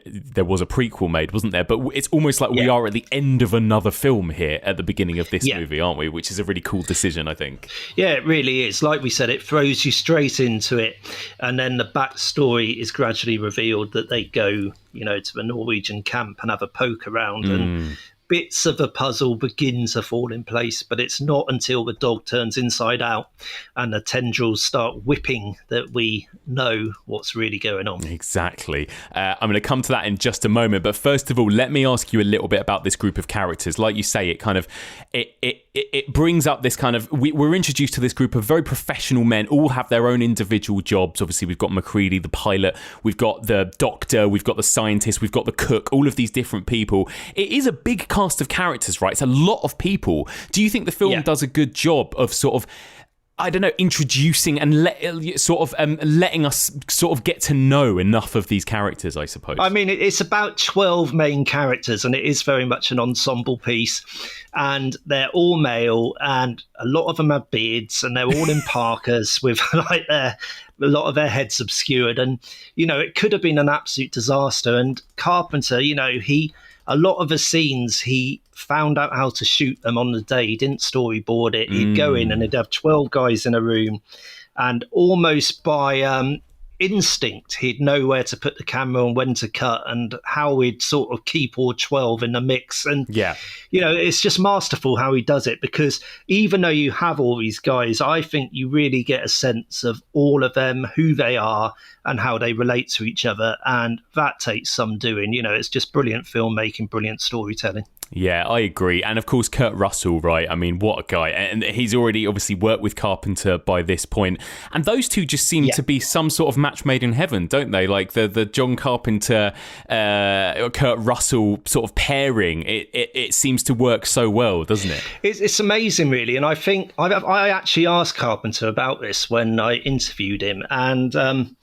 there was a prequel made, wasn't there? But it's almost like we are at the end of another film here at the beginning of this movie, aren't we? Which is a really cool decision, I think. Yeah, it really is. Like we said, it throws you straight into it, and then the backstory is gradually revealed that they go, to the Norwegian camp and have a poke around, and bits of a puzzle begin to fall in place, but it's not until the dog turns inside out and the tendrils start whipping that we know what's really going on. Exactly. I'm going to come to that in just a moment, but first of all, let me ask you a little bit about this group of characters. Like you say, it kind of it brings up this kind of, we're introduced to this group of very professional men, all have their own individual jobs. Obviously, we've got MacReady, the pilot, we've got the doctor, we've got the scientist, we've got the cook, all of these different people. It is a big cast of characters, right? It's a lot of people. Do you think the film does a good job of sort of, I don't know, introducing and letting us sort of get to know enough of these characters, I suppose? I mean, it's about 12 main characters, and it is very much an ensemble piece. And they're all male, and a lot of them have beards, and they're all in parkas with like a lot of their heads obscured. And, you know, it could have been an absolute disaster. And Carpenter, you know, a lot of the scenes, he found out how to shoot them on the day. He didn't storyboard it. He'd go in and he'd have 12 guys in a room, and almost by instinct, he'd know where to put the camera and when to cut and how he'd sort of keep all 12 in the mix. And, you know, it's just masterful how he does it, because even though you have all these guys, I think you really get a sense of all of them, who they are and how they relate to each other. And that takes some doing. You know, it's just brilliant filmmaking, brilliant storytelling. Yeah, I agree. And of course, Kurt Russell, right? I mean, what a guy. And he's already obviously worked with Carpenter by this point. And those two just seem to be some sort of match made in heaven, don't they? Like the John Carpenter, Kurt Russell sort of pairing, it seems to work so well, doesn't it? It's amazing, really. And I think I actually asked Carpenter about this when I interviewed him. And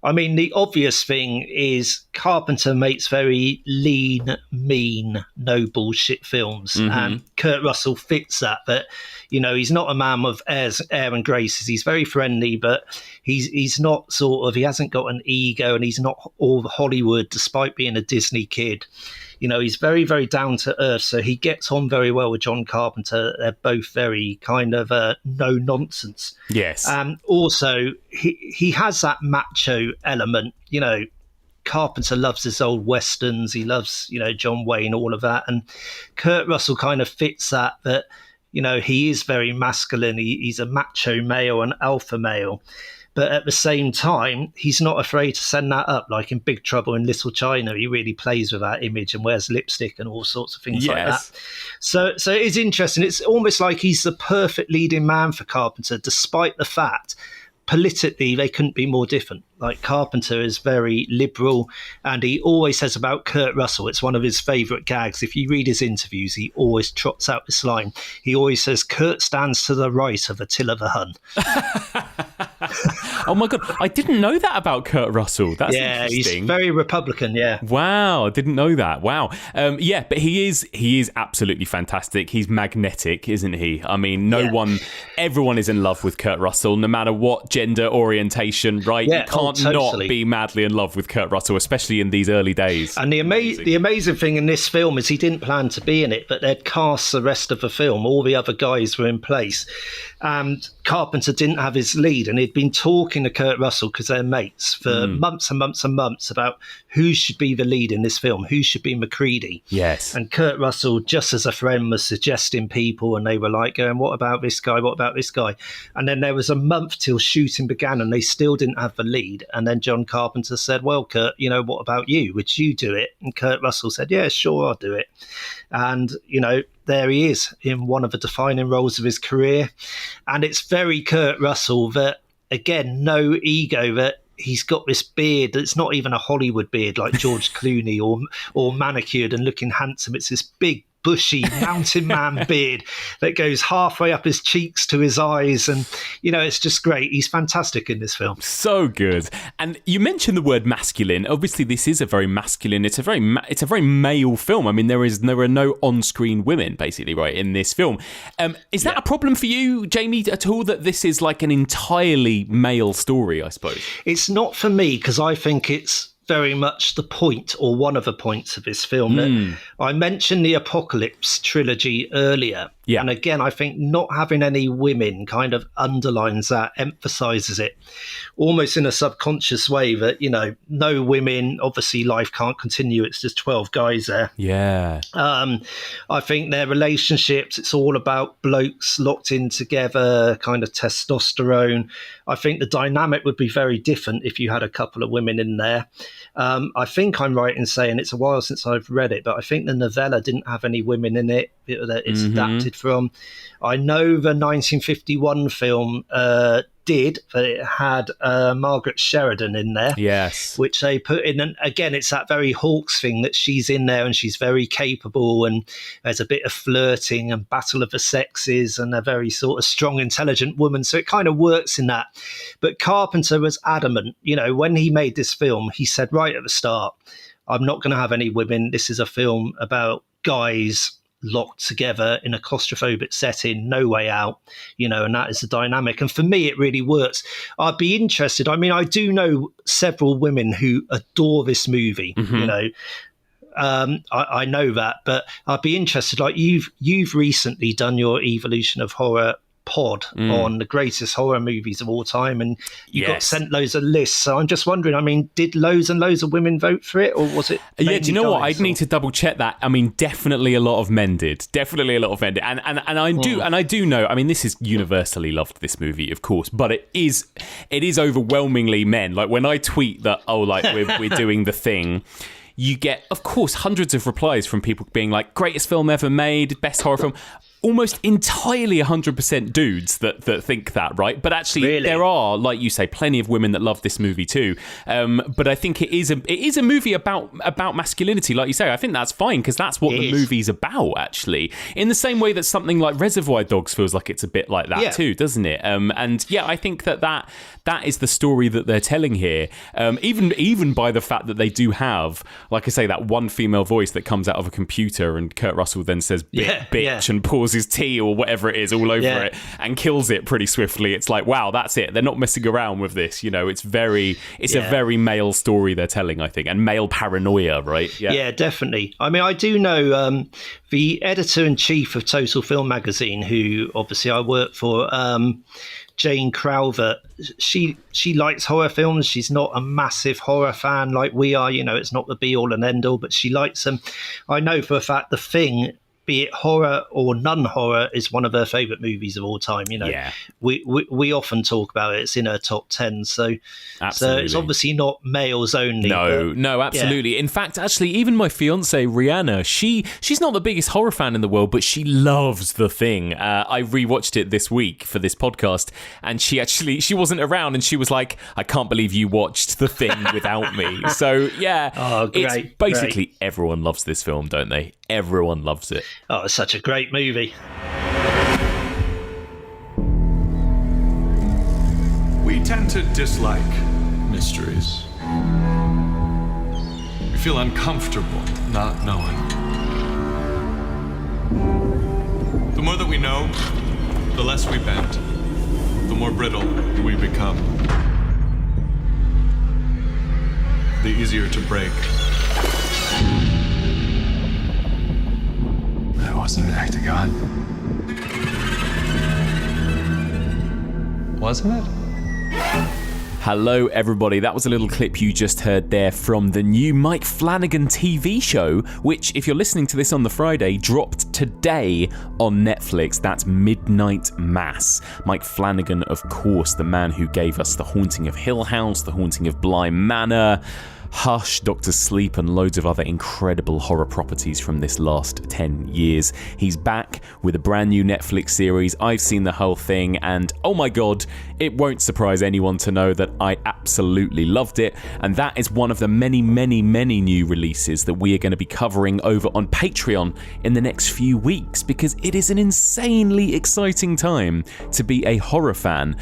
I mean, the obvious thing is Carpenter makes very lean, mean, no bullshit films. And Kurt Russell fits that. But, you know, he's not a man of air and graces. He's very friendly, but he's not sort of, he hasn't got an ego, and he's not all Hollywood, despite being a Disney kid. You know, he's very, very down to earth. So he gets on very well with John Carpenter. They're both very kind of no nonsense. Yes. Also, he has that macho element. You know, Carpenter loves his old westerns. He loves, you know, John Wayne, all of that. And Kurt Russell kind of fits that, you know, he is very masculine. He's a macho male, an alpha male. But at the same time, he's not afraid to send that up. Like in Big Trouble in Little China, he really plays with that image and wears lipstick and all sorts of things like that. So it is interesting. It's almost like he's the perfect leading man for Carpenter, despite the fact politically they couldn't be more different. Like Carpenter is very liberal, and he always says about Kurt Russell, it's one of his favourite gags. If you read his interviews, he always trots out this line. He always says, Kurt stands to the right of Attila the Hun. Oh my God, I didn't know that about Kurt Russell. That's interesting. He's very Republican, Wow, I didn't know that. Wow. But he is absolutely fantastic. He's magnetic, isn't he? I mean, everyone is in love with Kurt Russell, no matter what gender orientation, right? You can't not be madly in love with Kurt Russell, especially in these early days. And the amazing thing in this film is he didn't plan to be in it, but they'd cast the rest of the film. All the other guys were in place. And Carpenter didn't have his lead, and he'd been talking to Kurt Russell, because they're mates, for months and months and months, about who should be the lead in this film, who should be MacReady. Yes. And Kurt Russell, just as a friend, was suggesting people, and they were like going, what about this guy? What about this guy? And then there was a month till shooting began, and they still didn't have the lead. And then John Carpenter said, well, Kurt, you know, what about you? Would you do it? And Kurt Russell said, yeah, sure, I'll do it. And, you know, there he is in one of the defining roles of his career. And it's very Kurt Russell that, again, no ego, that he's got this beard that's not even a Hollywood beard like George Clooney or manicured and looking handsome. It's this big, bushy mountain man beard that goes halfway up his cheeks to his eyes, and you know, it's just great. He's fantastic in this film. So good. And you mentioned the word masculine. Obviously, this is a very masculine. It's a very male film. I mean, there are no on-screen women, basically, right, in this film. Is that a problem for you, Jamie, at all? That this is like an entirely male story, I suppose. It's not for me, because I think it's very much the point, or one of the points of this film. I mentioned the Apocalypse trilogy earlier, Yeah. And again, I think not having any women kind of underlines that, emphasizes it almost in a subconscious way that, no women, obviously life can't continue. It's just 12 guys there. Yeah. I think their relationships, it's all about blokes locked in together, kind of testosterone. I think the dynamic would be very different if you had a couple of women in there. I think I'm right in saying, it's a while since I've read it, but I think the novella didn't have any women in it that it's adapted from. I know the 1951 film did, but it had Margaret Sheridan in there. Yes. Which they put in. And again, it's that very Hawks thing that she's in there and she's very capable, and there's a bit of flirting and battle of the sexes and a very sort of strong, intelligent woman. So it kind of works in that. But Carpenter was adamant, when he made this film, he said right at the start, I'm not going to have any women. This is a film about guys locked together in a claustrophobic setting, no way out, and that is the dynamic. And for me, it really works. I'd be interested. I mean, I do know several women who adore this movie, I know that, but I'd be interested. Like you've recently done your Evolution of Horror pod on the greatest horror movies of all time, and you got sent loads of lists. So I'm just wondering, I mean, did loads and loads of women vote for it, or was it do you know what, I'd need to double check that. I mean, definitely a lot of men did, and I do know, I mean, this is universally loved, this movie, of course, but it is overwhelmingly men. Like when I tweet that, we're doing The Thing, you get, of course, hundreds of replies from people being like, greatest film ever made, best horror film. Almost entirely 100% dudes that think that, right? But actually, there are, like you say, plenty of women that love this movie too. But I think it is a movie about masculinity, like you say. I think that's fine because that's what the movie's about, actually. In the same way that something like Reservoir Dogs feels like it's a bit like that too, doesn't it? I think that is the story that they're telling here. Even by the fact that they do have, like I say, that one female voice that comes out of a computer, and Kurt Russell then says bitch and pours his tea or whatever it is all over it and kills it pretty swiftly. It's like, wow, that's it. They're not messing around with this. It's a very male story they're telling, I think, and male paranoia, right? Yeah, definitely. I mean, I do know the editor-in-chief of Total Film magazine, who obviously I work for, Jane Crowther, she likes horror films. She's not a massive horror fan like we are. It's not the be-all and end-all, but she likes them. I know for a fact The Thing, be it horror or non-horror, is one of her favourite movies of all time. We often talk about it. It's in her top 10. So it's obviously not males only. No, absolutely. In fact, actually, even my fiance Rihanna, she's not the biggest horror fan in the world, but she loves The Thing. I rewatched it this week for this podcast, and she wasn't around, and she was like, "I can't believe you watched The Thing without me." So it's basically everyone loves this film, don't they? Everyone loves it. Oh, it's such a great movie. We tend to dislike mysteries. We feel uncomfortable not knowing. The more that we know, the less we bend, the more brittle we become, the easier to break. That wasn't an act of God. Wasn't it? Hello, everybody. That was a little clip you just heard there from the new Mike Flanagan TV show, which, if you're listening to this on the Friday, dropped today on Netflix. That's Midnight Mass. Mike Flanagan, of course, the man who gave us The Haunting of Hill House, The Haunting of Bly Manor, Hush, Doctor Sleep, and loads of other incredible horror properties from this last 10 years. He's back with a brand new Netflix series. I've seen the whole thing, and oh my god, it won't surprise anyone to know that I absolutely loved it. And that is one of the many, many, many new releases that we are going to be covering over on Patreon in the next few weeks, because it is an insanely exciting time to be a horror fan.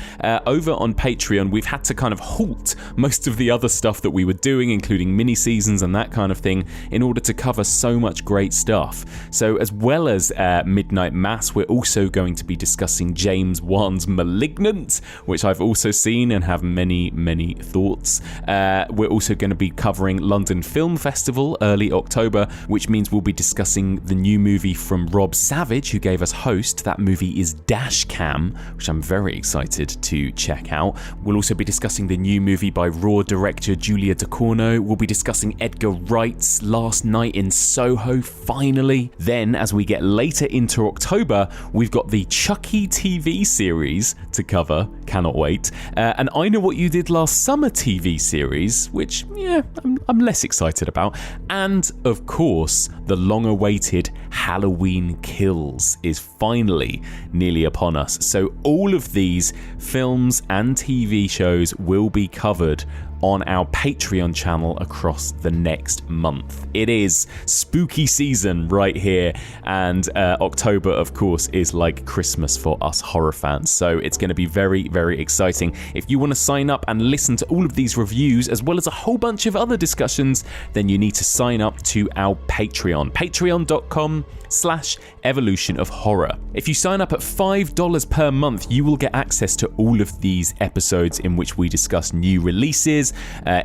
Over on Patreon, we've had to kind of halt most of the other stuff that we were doing, including mini seasons and that kind of thing, in order to cover so much great stuff. So as well as Midnight Mass, we're also going to be discussing James Wan's Malignant, which I've also seen and have many, many thoughts. We're also going to be covering London Film Festival early October, which means we'll be discussing the new movie from Rob Savage, who gave us Host. That movie is Dashcam, which I'm very excited to check out. We'll also be discussing the new movie by Raw director Julia Ducournau. We'll be discussing Edgar Wright's Last Night in Soho, finally. Then, as we get later into October, we've got the Chucky TV series to cover. Cannot wait. And I Know What You Did Last Summer TV series, which, yeah, I'm less excited about. And, of course, the long-awaited Halloween Kills is finally nearly upon us. So all of these films and TV shows will be covered on our Patreon channel across the next month. It is spooky season right here, and October, of course, is like Christmas for us horror fans, so it's going to be very, very exciting. If you want to sign up and listen to all of these reviews, as well as a whole bunch of other discussions, then you need to sign up to our Patreon, patreon.com/Evolution of Horror. If you sign up at $5 per month, you will get access to all of these episodes in which we discuss new releases,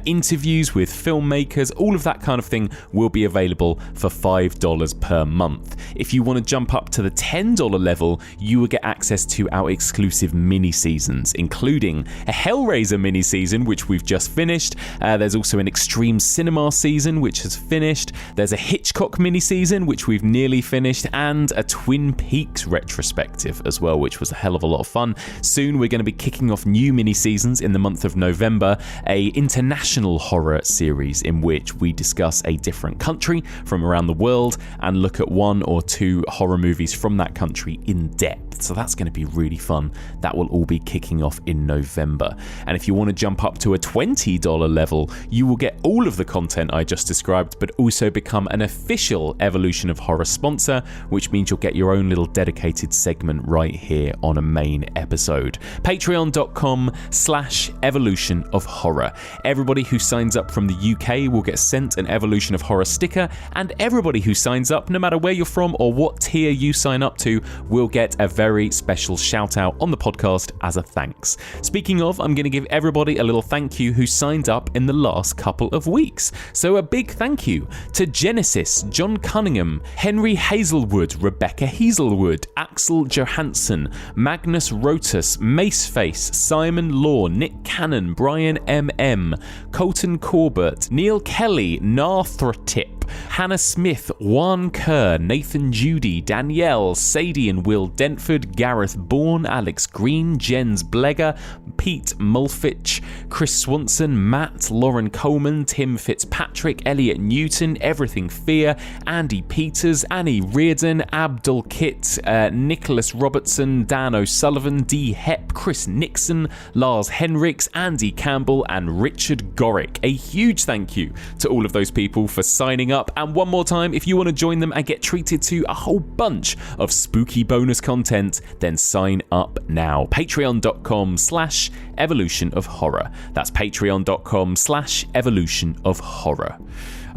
interviews with filmmakers, all of that kind of thing will be available for $5 per month. If you want to jump up to the $10 level, you will get access to our exclusive mini-seasons, including a Hellraiser mini-season, which we've just finished. There's also an Extreme Cinema season, which has finished. There's a Hitchcock mini-season, which we've nearly finished, and a Twin Peaks retrospective as well, which was a hell of a lot of fun. Soon we're going to be kicking off new mini-seasons in the month of November, a international horror series in which we discuss a different country from around the world and look at one or two horror movies from that country in depth. So that's going to be really fun. That will all be kicking off in November. And if you want to jump up to a $20 level, you will get all of the content I just described, but also become an official Evolution of Horror sponsor, which means you'll get your own little dedicated segment right here on a main episode. Patreon.com/Evolution of Horror. Everybody who signs up from the UK will get sent an Evolution of Horror sticker, and everybody who signs up, no matter where you're from or what tier you sign up to, will get a very special shout out on the podcast as a thanks. Speaking of, I'm going to give everybody a little thank you who signed up in the last couple of weeks. So a big thank you to Genesis, John Cunningham, Henry Hazelwood, Rebecca Hazelwood, Axel Johansson, Magnus Rotus, Maceface, Simon Law, Nick Cannon, Brian MM, Colton Corbett, Neil Kelly, Narthratip, Hannah Smith, Juan Kerr, Nathan Judy, Danielle, Sadie and Will Dentford, Gareth Bourne, Alex Green, Jens Blegger, Pete Mulfitch, Chris Swanson, Matt, Lauren Coleman, Tim Fitzpatrick, Elliot Newton, Everything Fear, Andy Peters, Annie Reardon, Abdul Kit, Nicholas Robertson, Dan O'Sullivan, Dee Hepp, Chris Nixon, Lars Henriks, Andy Campbell and Richard Gorick. A huge thank you to all of those people for signing up, and one more time, if you want to join them and get treated to a whole bunch of spooky bonus content, then sign up now. Patreon.com/Evolution of Horror. That's patreon.com/Evolution of Horror.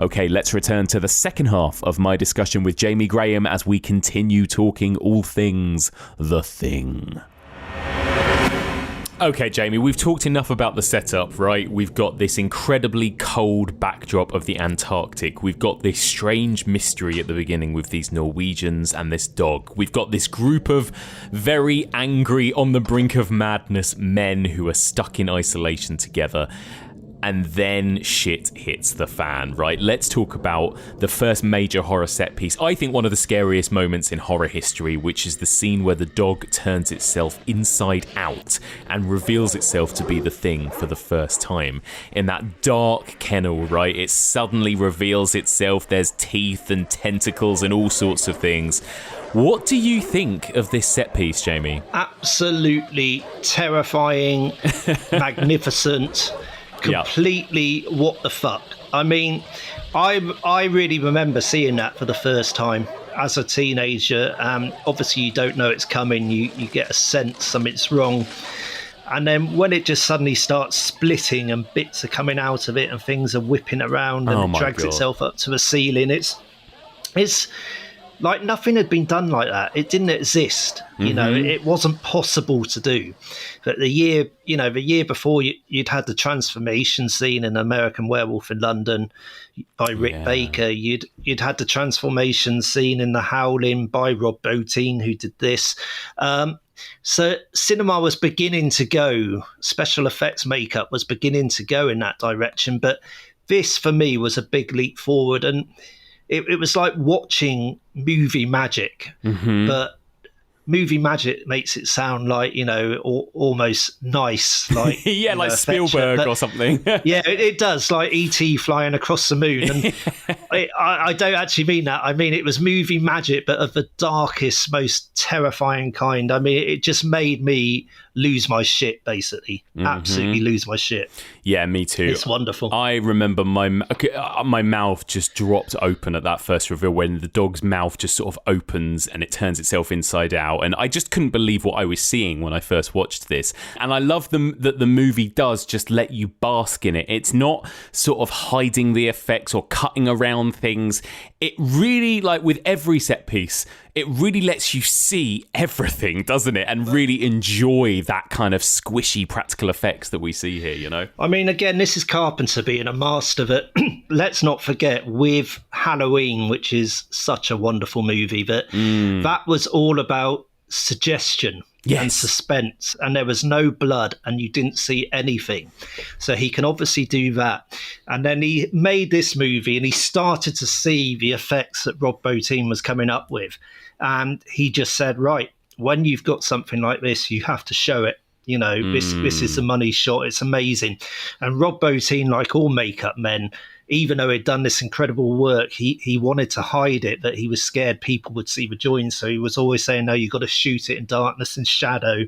Okay, let's return to the second half of my discussion with Jamie Graham as we continue talking all things The Thing. Okay, Jamie, we've talked enough about the setup, right? We've got this incredibly cold backdrop of the Antarctic. We've got this strange mystery at the beginning with these Norwegians and this dog. We've got this group of very angry, on the brink of madness men who are stuck in isolation together. And then shit hits the fan, right? Let's talk about the first major horror set piece. I think one of the scariest moments in horror history, which is the scene where the dog turns itself inside out and reveals itself to be the Thing for the first time. In that dark kennel, right? It suddenly reveals itself. There's teeth and tentacles and all sorts of things. What do you think of this set piece, Jamie? Absolutely terrifying, magnificent. Completely what the fuck. I mean, I really remember seeing that for the first time as a teenager. Obviously you don't know it's coming, you get a sense something's wrong, And then when it just suddenly starts splitting and bits are coming out of it and things are whipping around and it drags itself up to the ceiling, it's like nothing had been done like that. It didn't exist. You know, it wasn't possible to do. But the year before, you'd had the transformation scene in American Werewolf in London by Rick Baker. You'd had the transformation scene in The Howling by Rob Bottin, who did this. So cinema was beginning to go, special effects makeup was beginning to go in that direction. But this, for me, was a big leap forward. And it was like watching movie magic, but movie magic makes it sound like, you know, almost nice, like like Spielberg or something. Yeah, it does, like E.T. flying across the moon. And I don't actually mean that. I mean, it was movie magic, but of the darkest, most terrifying kind. I mean, it just made me lose my shit, basically. Absolutely lose my shit. Yeah, me too. It's wonderful. I remember my mouth just dropped open at that first reveal when the dog's mouth just sort of opens and it turns itself inside out. And I just couldn't believe what I was seeing when I first watched this. And I love that the movie does just let you bask in it. It's not sort of hiding the effects or cutting around things. It really, like with every set piece, it really lets you see everything, doesn't it? And really enjoy that kind of squishy practical effects that we see here, you know? I mean, again, this is Carpenter being a master, but let's not forget with Halloween, which is such a wonderful movie, that was all about suggestion. Yes. And suspense, and there was no blood and you didn't see anything. So he can obviously do that. And then he made this movie and he started to see the effects that Rob Bottin was coming up with. And he just said, right, when you've got something like this, you have to show it. You know, this is the money shot. It's amazing. And Rob Bottin, like all makeup men, even though he'd done this incredible work, he wanted to hide it, that he was scared people would see the joins. So he was always saying, no, you've got to shoot it in darkness and shadow.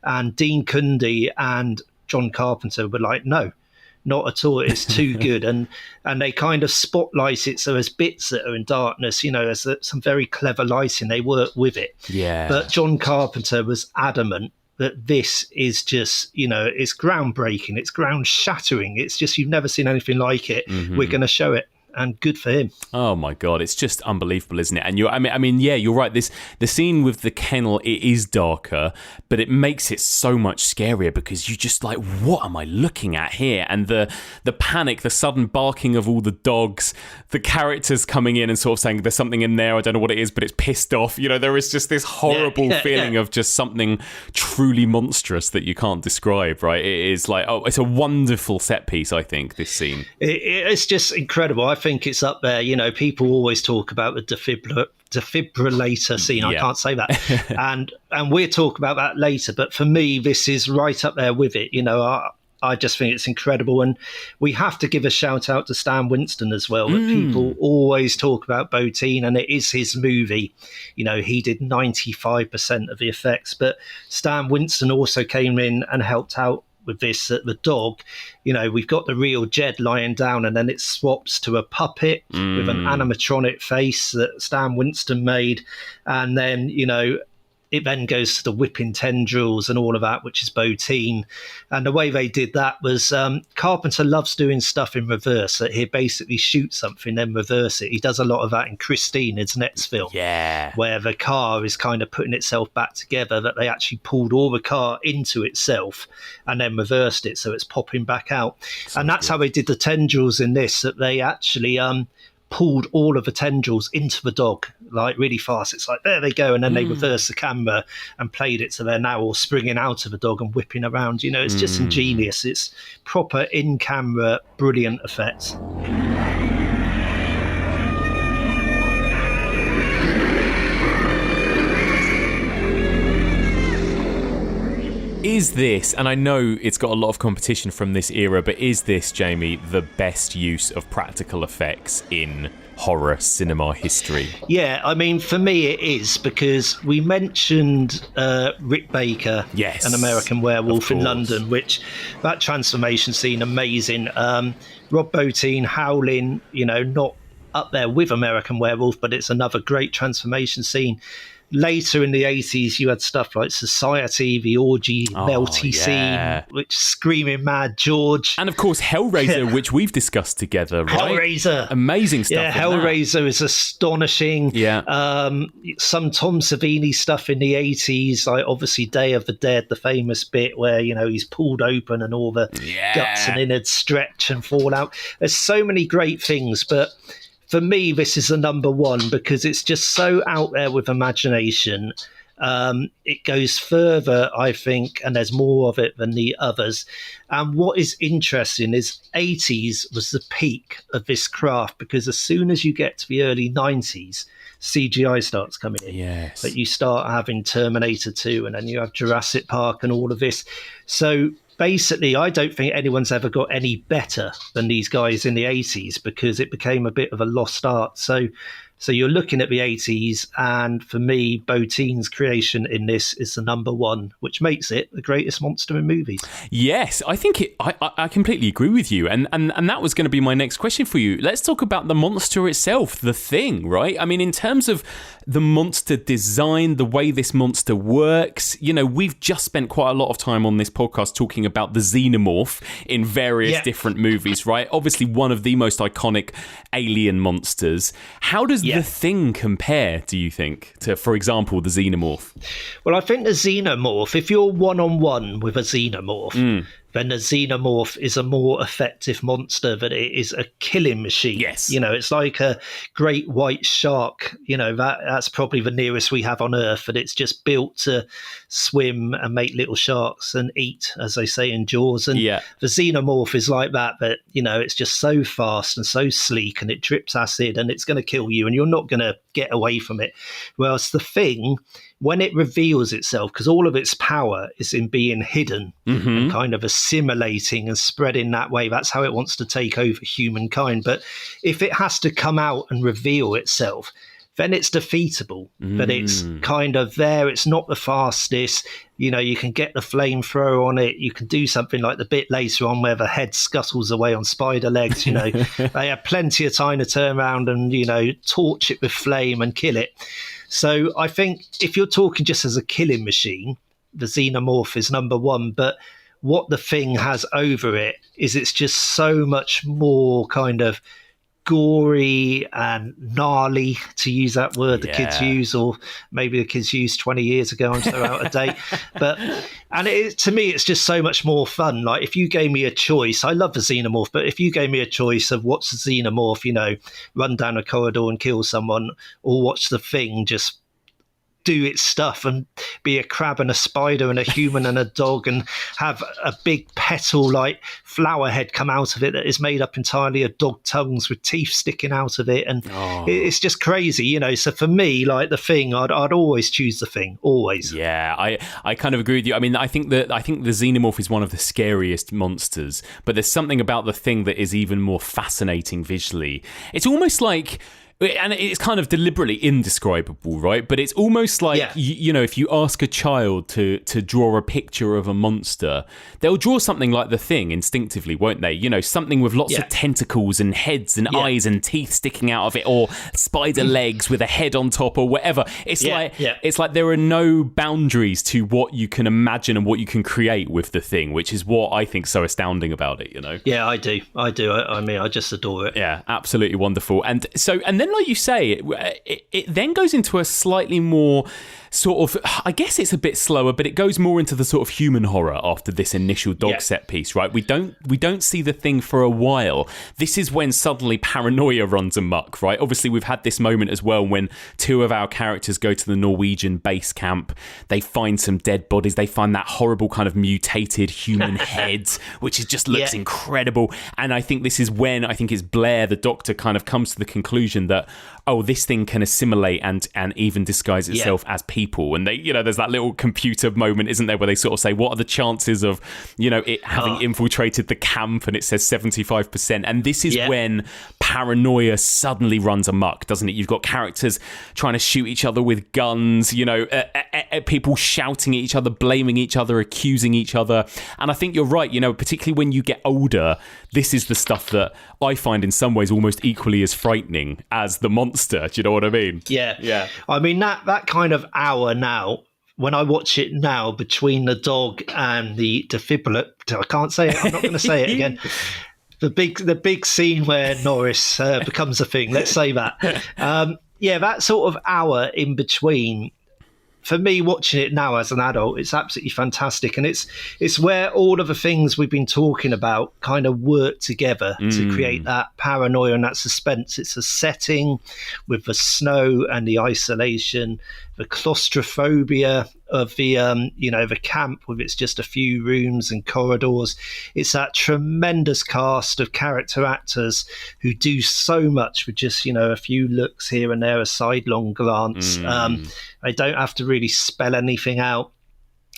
And Dean Cundey and John Carpenter were like, no, not at all. It's too good. And they kind of spotlight it. So there's bits that are in darkness, you know, there's some very clever lighting. They work with it. Yeah. But John Carpenter was adamant that this is just, you know, it's groundbreaking, it's ground shattering. It's just, you've never seen anything like it. We're going to show it. And good for him. Oh my God, it's just unbelievable, isn't it? And I mean, yeah, you're right. The scene with the kennel, it is darker, but it makes it so much scarier because you just like, what am I looking at here? And the panic, the sudden barking of all the dogs, the characters coming in and sort of saying, there's something in there, I don't know what it is, but it's pissed off. You know, there is just this horrible feeling of just something truly monstrous that you can't describe, right? It is like, it's a wonderful set piece, I think, this scene. It's just incredible. I think it's up there. You know, people always talk about the defibrillator scene. I can't say that. and we'll talk about that later. But for me, this is right up there with it. You know, I just think it's incredible. And we have to give a shout out to Stan Winston as well. That people always talk about Bottin, and it is his movie. You know, he did 95% of the effects. But Stan Winston also came in and helped out with this. The dog, you know, we've got the real Jed lying down and then it swaps to a puppet with an animatronic face that Stan Winston made, and then, you know, it then goes to the whipping tendrils and all of that, which is Bottin. And the way they did that was Carpenter loves doing stuff in reverse. That he basically shoots something, then reverse it. He does a lot of that in Christine, his next film, where the car is kind of putting itself back together, that they actually pulled all the car into itself and then reversed it, so it's popping back out. And that's how they did the tendrils in this, that they actually pulled all of the tendrils into the dog, like really fast. It's like, there they go. And then they reversed the camera and played it so they're now all springing out of the dog and whipping around. You know, it's just ingenious. It's proper in-camera, brilliant effects. Is this, and I know it's got a lot of competition from this era, but is this, Jamie, the best use of practical effects in horror cinema history? Yeah, I mean, for me it is, because we mentioned Rick Baker, An American Werewolf in London, which that transformation scene, amazing. Rob Bottin, Howling, you know, not up there with American Werewolf, but it's another great transformation scene. later in the 80s, you had stuff like Society, the orgy, melty scene, which Screaming Mad George. And of course, Hellraiser, which we've discussed together, right? Hellraiser. Amazing stuff. Yeah, Hellraiser is astonishing. Yeah. Some Tom Savini stuff in the 80s, like obviously Day of the Dead, the famous bit where, he's pulled open and all the guts and innards stretch and fall out. There's so many great things, but for me, this is the number one because it's just so out there with imagination. It goes further, I think, and there's more of it than the others. And what is interesting is 80s was the peak of this craft because as soon as you get to the early 90s, CGI starts coming in. Yes. But you start having Terminator 2 and then you have Jurassic Park and all of this. So basically, I don't think anyone's ever got any better than these guys in the 80s because it became a bit of a lost art. So you're looking at the 80s, and for me, Botine's creation in this is the number one, which makes it the greatest monster in movies. Yes, I think I completely agree with you. And that was going to be my next question for you. Let's talk about the monster itself, the Thing, right? I mean, in terms of the monster design, the way this monster works, we've just spent quite a lot of time on this podcast talking about the Xenomorph in various different movies, right? Obviously, one of the most iconic alien monsters. How does the Thing compare, do you think, to, for example, the Xenomorph? Well, I think the Xenomorph, if you're one-on-one with a Xenomorph, then the Xenomorph is a more effective monster, but it is a killing machine. Yes. It's like a great white shark. That's probably the nearest we have on Earth, and it's just built to swim and make little sharks and eat, as they say in Jaws. And the Xenomorph is like that, but, it's just so fast and so sleek, and it drips acid, and it's going to kill you, and you're not going to get away from it. Whereas the Thing, when it reveals itself, because all of its power is in being hidden and kind of assimilating and spreading that way, that's how it wants to take over humankind. But if it has to come out and reveal itself, then it's defeatable. But it's kind of there. It's not the fastest. You can get the flamethrower on it. You can do something like the bit later on where the head scuttles away on spider legs. They have plenty of time to turn around and, torch it with flame and kill it. So I think if you're talking just as a killing machine, the Xenomorph is number one. But what the Thing has over it is it's just so much more kind of gory and gnarly, to use that word the kids use, or maybe the kids used 20 years ago. I'm so out of date. To me, it's just so much more fun. Like if you gave me a choice, I love the Xenomorph, but if you gave me a choice of watch the Xenomorph, run down a corridor and kill someone, or watch the Thing just do its stuff and be a crab and a spider and a human and a dog and have a big petal like flower head come out of it that is made up entirely of dog tongues with teeth sticking out of it, and it's just crazy, so for me, like the Thing, I'd always choose the Thing, always. I kind of agree with you. I mean, I think the Xenomorph is one of the scariest monsters, but there's something about the Thing that is even more fascinating visually. It's almost like, and it's kind of deliberately indescribable, right? But it's almost like, if you ask a child to draw a picture of a monster, they'll draw something like the Thing instinctively, won't they? Something with lots of tentacles and heads and eyes and teeth sticking out of it, or spider legs with a head on top, or whatever. It's like there are no boundaries to what you can imagine and what you can create with the Thing, which is what I think so astounding about it, Yeah, I do. I mean, I just adore it. Yeah, absolutely wonderful. And then, like you say, it then goes into a slightly more sort of, I guess it's a bit slower, but it goes more into the sort of human horror after this initial dog set piece, right? We don't see the Thing for a while. This is when suddenly paranoia runs amok, right? Obviously, we've had this moment as well when two of our characters go to the Norwegian base camp. They find some dead bodies. They find that horrible kind of mutated human head, which just looks incredible. And I think this is when it's Blair, the doctor, kind of comes to the conclusion that, this Thing can assimilate and even disguise itself as people. And they, there's that little computer moment, isn't there, where they sort of say, what are the chances of, it having infiltrated the camp? And it says 75%. And this is when paranoia suddenly runs amok, doesn't it? You've got characters trying to shoot each other with guns, people shouting at each other, blaming each other, accusing each other. And I think you're right, particularly when you get older, this is the stuff that I find in some ways almost equally as frightening as the monster. Do you know what I mean? Yeah. I mean, that kind of hour now, when I watch it now, between the dog and the defibrillator, I can't say it, I'm not going to say it again. The big scene where Norris becomes a thing, let's say that. That sort of hour in between, for me, watching it now as an adult, it's absolutely fantastic. And it's where all of the things we've been talking about kind of work together to create that paranoia and that suspense. It's a setting with the snow and the isolation, the claustrophobia of the the camp with its just a few rooms and corridors. It's that tremendous cast of character actors who do so much with just a few looks here and there, a sidelong glance. They don't have to really spell anything out.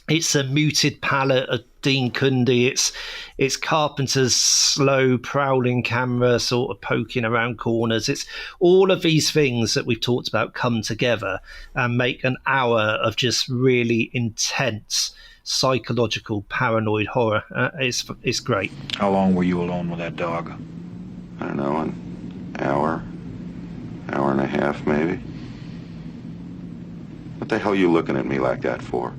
It's a muted palette of Dean Cundey. It's Carpenter's slow, prowling camera sort of poking around corners. It's all of these things that we've talked about come together and make an hour of just really intense psychological paranoid horror. It's great. How long were you alone with that dog? I don't know, an hour and a half, maybe. What the hell are you looking at me like that for?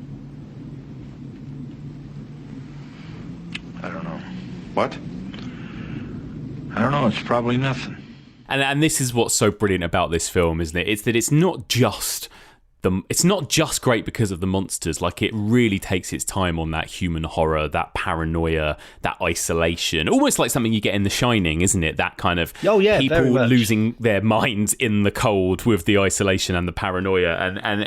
I don't know. What? I don't know. It's probably nothing. And this is what's so brilliant about this film, isn't it? It's that it's not just great because of the monsters. Like, it really takes its time on that human horror, that paranoia, that isolation. Almost like something you get in The Shining, isn't it? That kind of people losing their minds in the cold with the isolation and the paranoia. And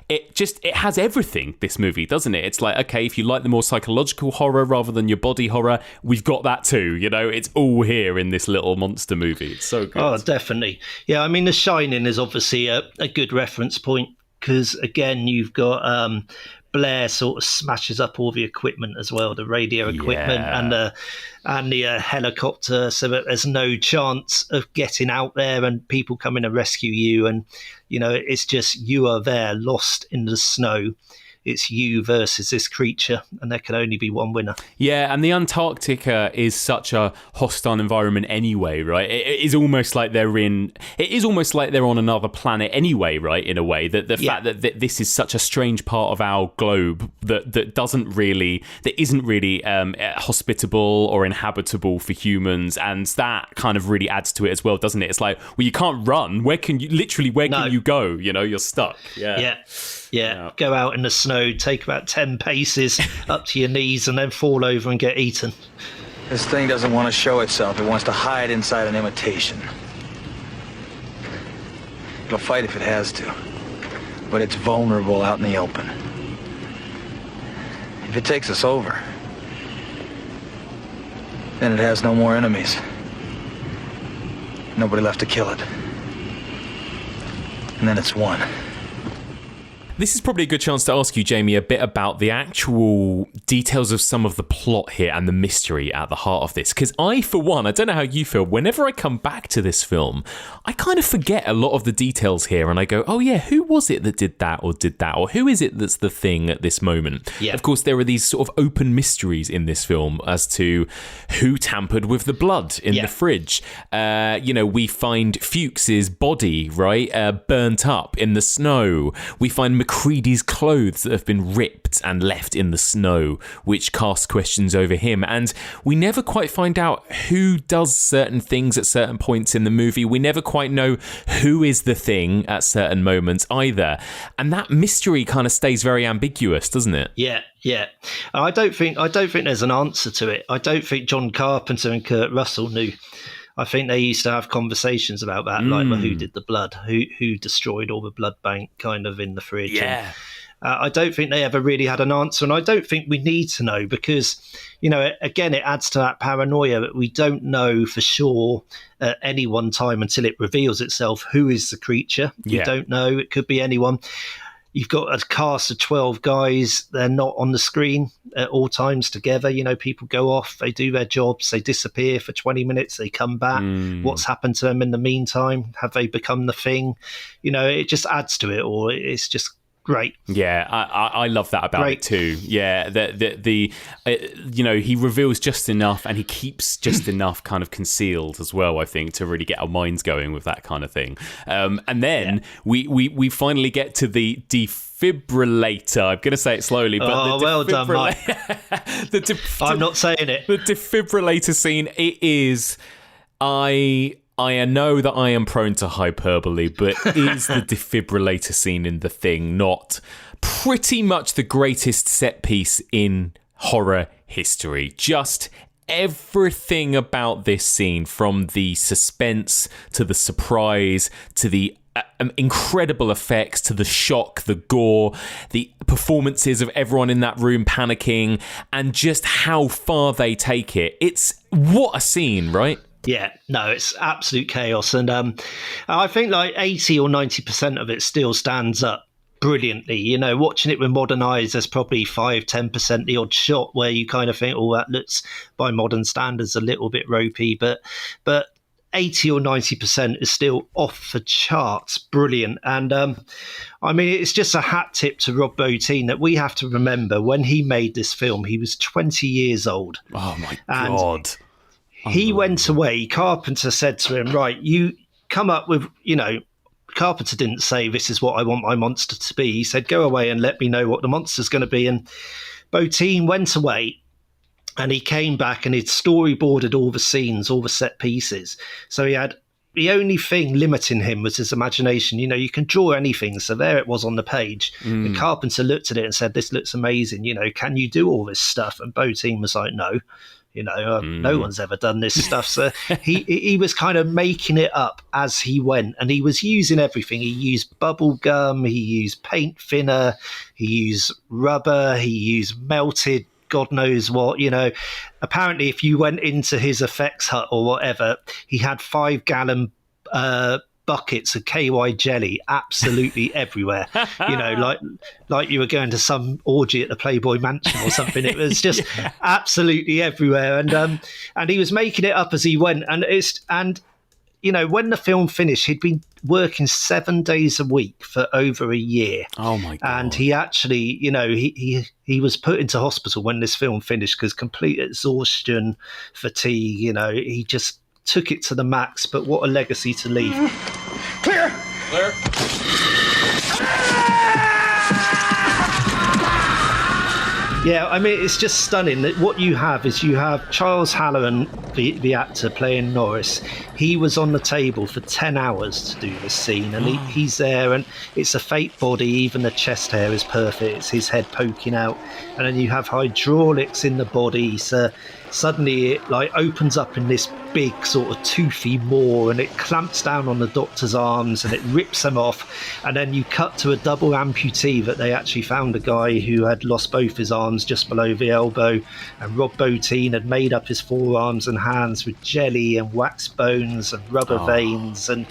it has everything, this movie, doesn't it? It's like, okay, if you like the more psychological horror rather than your body horror, we've got that too. It's all here in this little monster movie. It's so good. Oh, definitely. Yeah, I mean, The Shining is obviously a good reference point, because again, you've got Blair sort of smashes up all the equipment as well, the radio equipment and the helicopter, so that there's no chance of getting out there and people coming to rescue you. And it's just, you are there lost in the snow. It's you versus this creature, and there can only be one winner. Yeah, and the Antarctica is such a hostile environment anyway, right? It is almost like they're on another planet anyway, right? In a way, that the fact that this is such a strange part of our globe that isn't really hospitable or inhabitable for humans, and that kind of really adds to it as well, doesn't it? It's like, well, you can't run. Where can you go? You're stuck. Yeah, go out in the snow, take about 10 paces up to your knees, and then fall over and get eaten. This thing doesn't want to show itself. It wants to hide inside an imitation. It'll fight if it has to, but it's vulnerable out in the open. If it takes us over, then it has no more enemies. Nobody left to kill it. And then it's won. This is probably a good chance to ask you, Jamie, a bit about the actual details of some of the plot here and the mystery at the heart of this. Because I, for one, I don't know how you feel, whenever I come back to this film, I kind of forget a lot of the details here, and I go, oh yeah, who was it that did that, or who is it that's the thing at this moment? Yeah. Of course, there are these sort of open mysteries in this film as to who tampered with the blood in the fridge. We find Fuchs's body, right, burnt up in the snow. We find McCready's clothes that have been ripped and left in the snow, which casts questions over him. And we never quite find out who does certain things at certain points in the movie. We never quite know who is the thing at certain moments either. And that mystery kind of stays very ambiguous, doesn't it? Yeah. I don't think there's an answer to it. I don't think John Carpenter and Kurt Russell knew. I think they used to have conversations about that, like, well, who did the blood, who destroyed all the blood bank kind of in the fridge. Yeah. And, I don't think they ever really had an answer, and I don't think we need to know because, again, it adds to that paranoia that we don't know for sure at any one time until it reveals itself who is the creature. You don't know. It could be anyone. you've got a cast of 12 guys. They're not on the screen at all times together. You know, people go off, they do their jobs, they disappear for 20 minutes, they come back. What's happened to them in the meantime? Have they become the Thing? You know, it just adds to it all. It's just great. Yeah, I love that about it too. Yeah, the you know, he reveals just enough and he keeps just enough kind of concealed as well, I think, to really get our minds going with that kind of thing. And then we finally get to the defibrillator. I'm going to say it slowly, but well done, Mike. I'm not saying it. The defibrillator scene, it is... I know that I am prone to hyperbole, but is the defibrillator scene in The Thing not pretty much the greatest set piece in horror history? Just everything about this scene, from the suspense to the surprise to the incredible effects to the shock, the gore, the performances of everyone in that room panicking, and just how far they take it. It's what a scene, right? Yeah, no, it's absolute chaos. And I think like 80 or 90% of it still stands up brilliantly. You know, watching it with modern eyes, there's probably 5-10% the odd shot where you kind of think, oh, that looks by modern standards a little bit ropey. But 80 or 90% is still off the charts brilliant. And I mean, it's just a hat tip to Rob Bottin that we have to remember when he made this film, he was 20 years old. Oh, my God. He went away. Carpenter said to him, right, you come up with, you know, Carpenter didn't say, this is what I want my monster to be. He said, go away and let me know what the monster's going to be. And Bottin went away and he came back and he'd storyboarded all the scenes, all the set pieces. So he had, the only thing limiting him was his imagination. You know, you can draw anything. So there it was on the page. And Carpenter looked at it and said, this looks amazing. You know, can you do all this stuff? And Bottin was like, no. You know, no one's ever done this stuff. So he was kind of making it up as he went, and he was using everything. He used bubble gum, he used paint thinner, he used rubber, he used melted God knows what. You know, apparently if you went into his effects hut or whatever, he had 5-gallon buckets of KY jelly absolutely everywhere. You know, like you were going to some orgy at the Playboy Mansion or something. It was just absolutely everywhere. And he was making it up as he went. And you know, when the film finished, he'd been working 7 days a week for over a year. Oh my God. And he actually, you know, he was put into hospital when this film finished because complete exhaustion, fatigue, you know, he just took it to the max. But what a legacy to leave. Clear! Clear. Yeah, I mean, it's just stunning that what you have is you have Charles Halloran, the actor playing Norris. He was on the table for 10 hours to do this scene, and he's there, and it's a fake body. Even the chest hair is perfect. It's his head poking out, and then you have hydraulics in the body. So suddenly it like opens up in this big sort of toothy maw, and it clamps down on the doctor's arms and it rips them off. And then you cut to a double amputee that they actually found a guy who had lost both his arms just below the elbow, and Rob Bottin had made up his forearms and hands with jelly and wax bones and rubber veins, and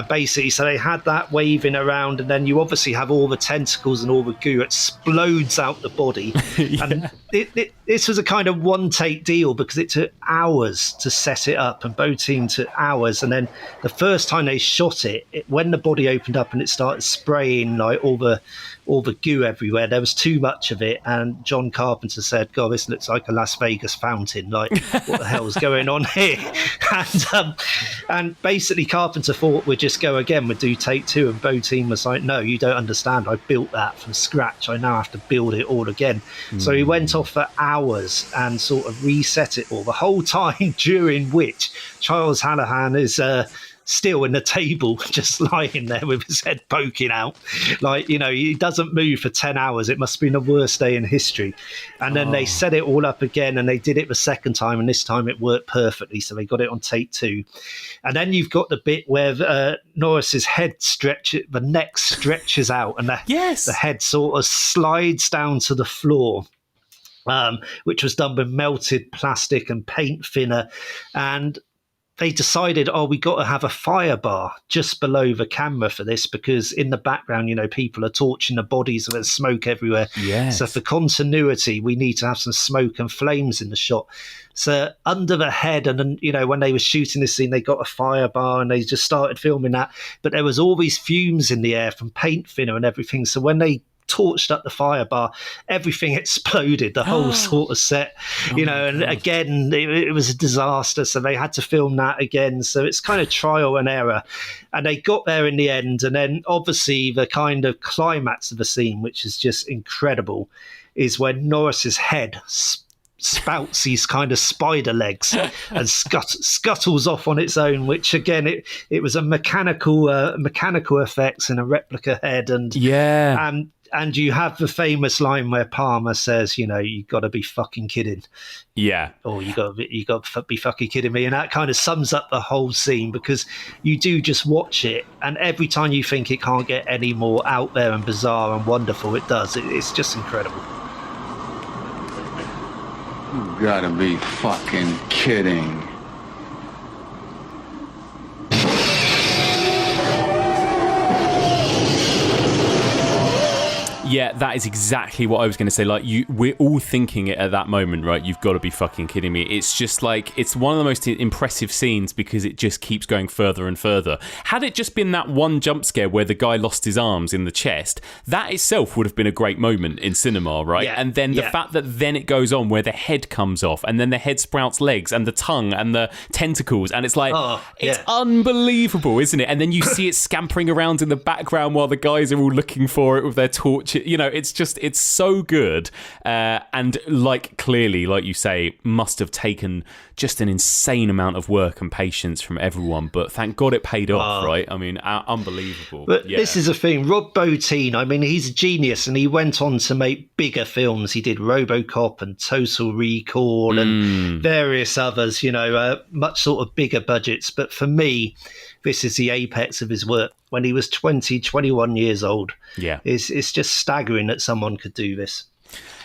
basically, so they had that waving around, and then you obviously have all the tentacles and all the goo explodes out the body. And this was a kind of one-take deal because it took hours to set it up, and Bottin took hours. And then the first time they shot it, when the body opened up and it started spraying like all the goo everywhere, there was too much of it, and John Carpenter said, God, this looks like a Las Vegas fountain, like what the hell's going on here? And basically Carpenter thought we'd just go again, we'd do take 2, and Bottin was like, no, you don't understand, I built that from scratch, I now have to build it all again. So he went off for hours and sort of reset it all, the whole time during which Charles Hallahan is still in the table, just lying there with his head poking out. Like, you know, he doesn't move for 10 hours. It must have been the worst day in history. And then they set it all up again, and they did it the second time, and this time it worked perfectly. So they got it on take 2. And then you've got the bit where Norris's head the neck stretches out, and the head sort of slides down to the floor. Which was done with melted plastic and paint thinner. And they decided, we got to have a fire bar just below the camera for this, because in the background, people are torching the bodies and there's smoke everywhere. Yes. So for continuity, we need to have some smoke and flames in the shot. So under the head, and then, when they were shooting this scene, they got a fire bar and they just started filming that. But there was all these fumes in the air from paint thinner and everything. So when they torched up the fire bar, everything exploded, the whole sort of set, and again, it was a disaster. So they had to film that again. So it's kind of trial and error. And they got there in the end. And then obviously the kind of climax of the scene, which is just incredible, is when Norris's head spouts these kind of spider legs and scuttles off on its own, which again, it was a mechanical effects and a replica head. And you have the famous line where Palmer says, you got to be fucking kidding. Yeah. Or you got to be fucking kidding me. And that kind of sums up the whole scene, because you do just watch it, and every time you think it can't get any more out there and bizarre and wonderful, it does. It's just incredible. You gotta be fucking kidding. Yeah, that is exactly what I was going to say. Like, we're all thinking it at that moment, right? You've got to be fucking kidding me. It's just like, it's one of the most impressive scenes because it just keeps going further and further. Had it just been that one jump scare where the guy lost his arms in the chest, that itself would have been a great moment in cinema, right? Yeah, and then the fact that then it goes on where the head comes off and then the head sprouts legs and the tongue and the tentacles, and it's like, it's unbelievable, isn't it? And then you see it scampering around in the background while the guys are all looking for it with their torches. It's so good. And clearly, like you say, must have taken just an insane amount of work and patience from everyone. But thank God it paid off, right? I mean, unbelievable. But this is the thing. Rob Bottin, he's a genius, and he went on to make bigger films. He did RoboCop and Total Recall and various others, much sort of bigger budgets. But for me, this is the apex of his work. When he was 20, 21 years old. Yeah. It's just staggering that someone could do this.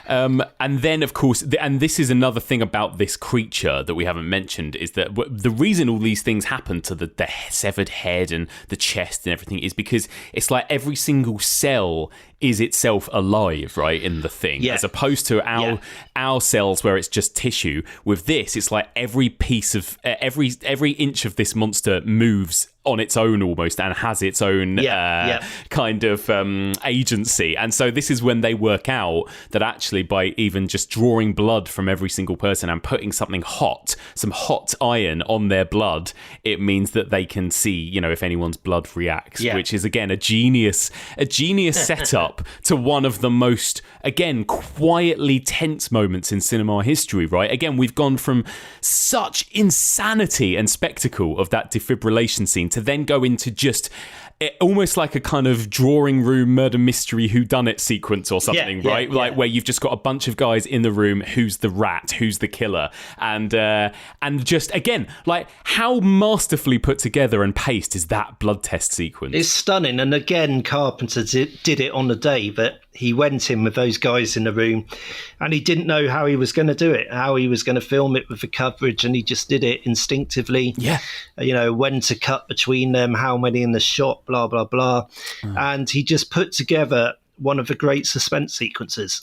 And then, of course, and this is another thing about this creature that we haven't mentioned, is that the reason all these things happen to the severed head and the chest and everything is because it's like every single cell is itself alive, right, in the thing, as opposed to our cells where it's just tissue. With this, it's like every piece of every inch of this monster moves on its own almost and has its own kind of agency. And so this is when they work out that actually by even just drawing blood from every single person and putting some hot iron on their blood, it means that they can see, if anyone's blood reacts, which is again a genius setup to one of the most, again, quietly tense moments in cinema history, right? Again, we've gone from such insanity and spectacle of that defibrillation scene to then go into just almost like a kind of drawing room murder mystery whodunit sequence or something, right? Like where you've just got a bunch of guys in the room. Who's the rat? Who's the killer? And just again, like how masterfully put together and paced is that blood test sequence? It's stunning. And again, Carpenter did it on the day that he went in with those guys in the room, and he didn't know how he was going to do it, how he was going to film it with the coverage, and he just did it instinctively. Yeah, when to cut between them, how many in the shot, blah blah blah, and he just put together one of the great suspense sequences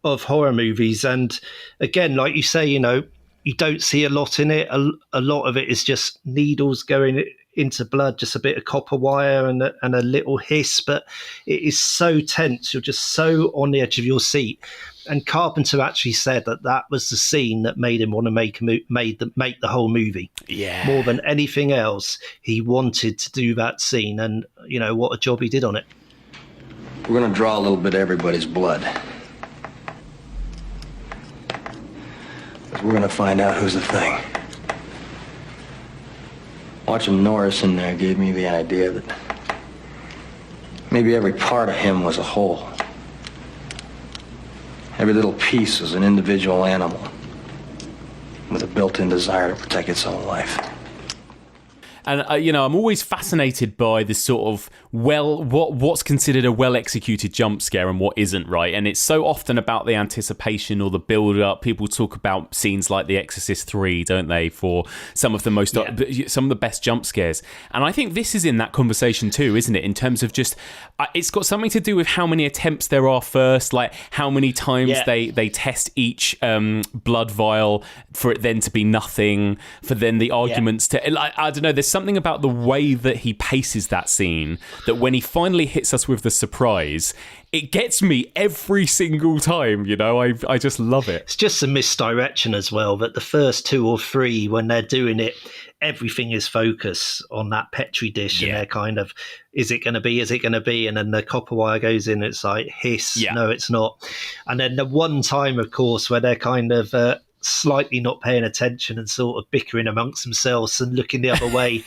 of horror movies. And again, like you say, you don't see a lot in it. A lot of it is just needles going into blood, just a bit of copper wire and a little hiss, but it is so tense. You're just so on the edge of your seat. And Carpenter actually said that was the scene that made him want to make the whole movie. Yeah. More than anything else, he wanted to do that scene, and what a job he did on it. We're going to draw a little bit of everybody's blood. Because we're going to find out who's the thing. Watching Norris in there gave me the idea that maybe every part of him was a whole. Every little piece was an individual animal with a built-in desire to protect its own life. And I'm always fascinated by this sort of what's considered a well-executed jump scare and what isn't, right? And it's so often about the anticipation or the build-up. People talk about scenes like The Exorcist 3, don't they, for some of the best jump scares. And I think this is in that conversation too, isn't it? In terms of just, it's got something to do with how many attempts there are first, like how many times they test each blood vial for it then to be nothing, for then the arguments to, like, I don't know, there's something about the way that he paces that scene that when he finally hits us with the surprise, it gets me every single time, I just love it. It's just a misdirection as well, that the first 2 or 3, when they're doing it, everything is focused on that Petri dish, and they're kind of, is it going to be? And then the copper wire goes in, it's like, hiss, no, it's not. And then the one time, of course, where they're kind of slightly not paying attention and sort of bickering amongst themselves and looking the other way,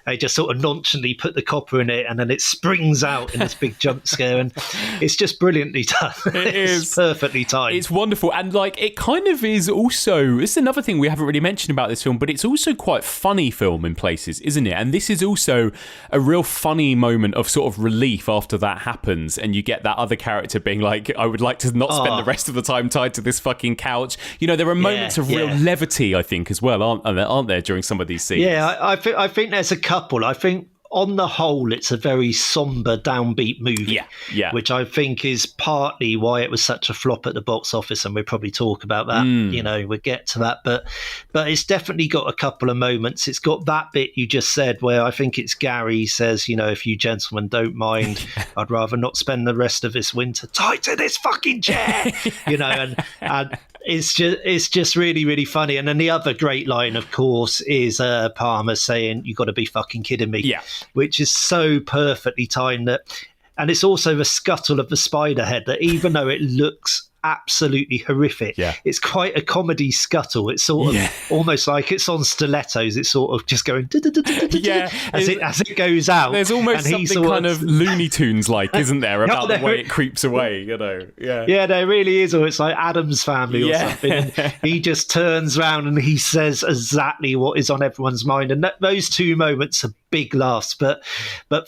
they just sort of nonchalantly put the copper in it, and then it springs out in this big jump scare, and it's just brilliantly done. It's perfectly timed. It's wonderful, and like it kind of is also, this is another thing we haven't really mentioned about this film, but it's also quite funny film in places, isn't it? And this is also a real funny moment of sort of relief after that happens, and you get that other character being like, I would like to not spend the rest of the time tied to this fucking couch. There are moments of real levity, I think, as well, aren't there, during some of these scenes? Yeah, I think there's a couple. I think on the whole, it's a very somber, downbeat movie, which I think is partly why it was such a flop at the box office, and we'll probably talk about that. We'll get to that, but it's definitely got a couple of moments. It's got that bit you just said where I think it's Gary says, if you gentlemen don't mind, I'd rather not spend the rest of this winter tied to this fucking chair, and it's just really, really funny. And then the other great line, of course, is Palmer saying, "You got to be fucking kidding me," which is so perfectly timed. And it's also the scuttle of the spider head that, even though it looks absolutely horrific, it's quite a comedy scuttle. It's sort of almost like it's on stilettos. It's sort of just going as it goes out. There's almost something kind of Looney Tunes like, isn't there, about the way it creeps away, there really is. Or it's like Addams Family or something, and he just turns around and he says exactly what is on everyone's mind. And those 2 moments are big laughs, but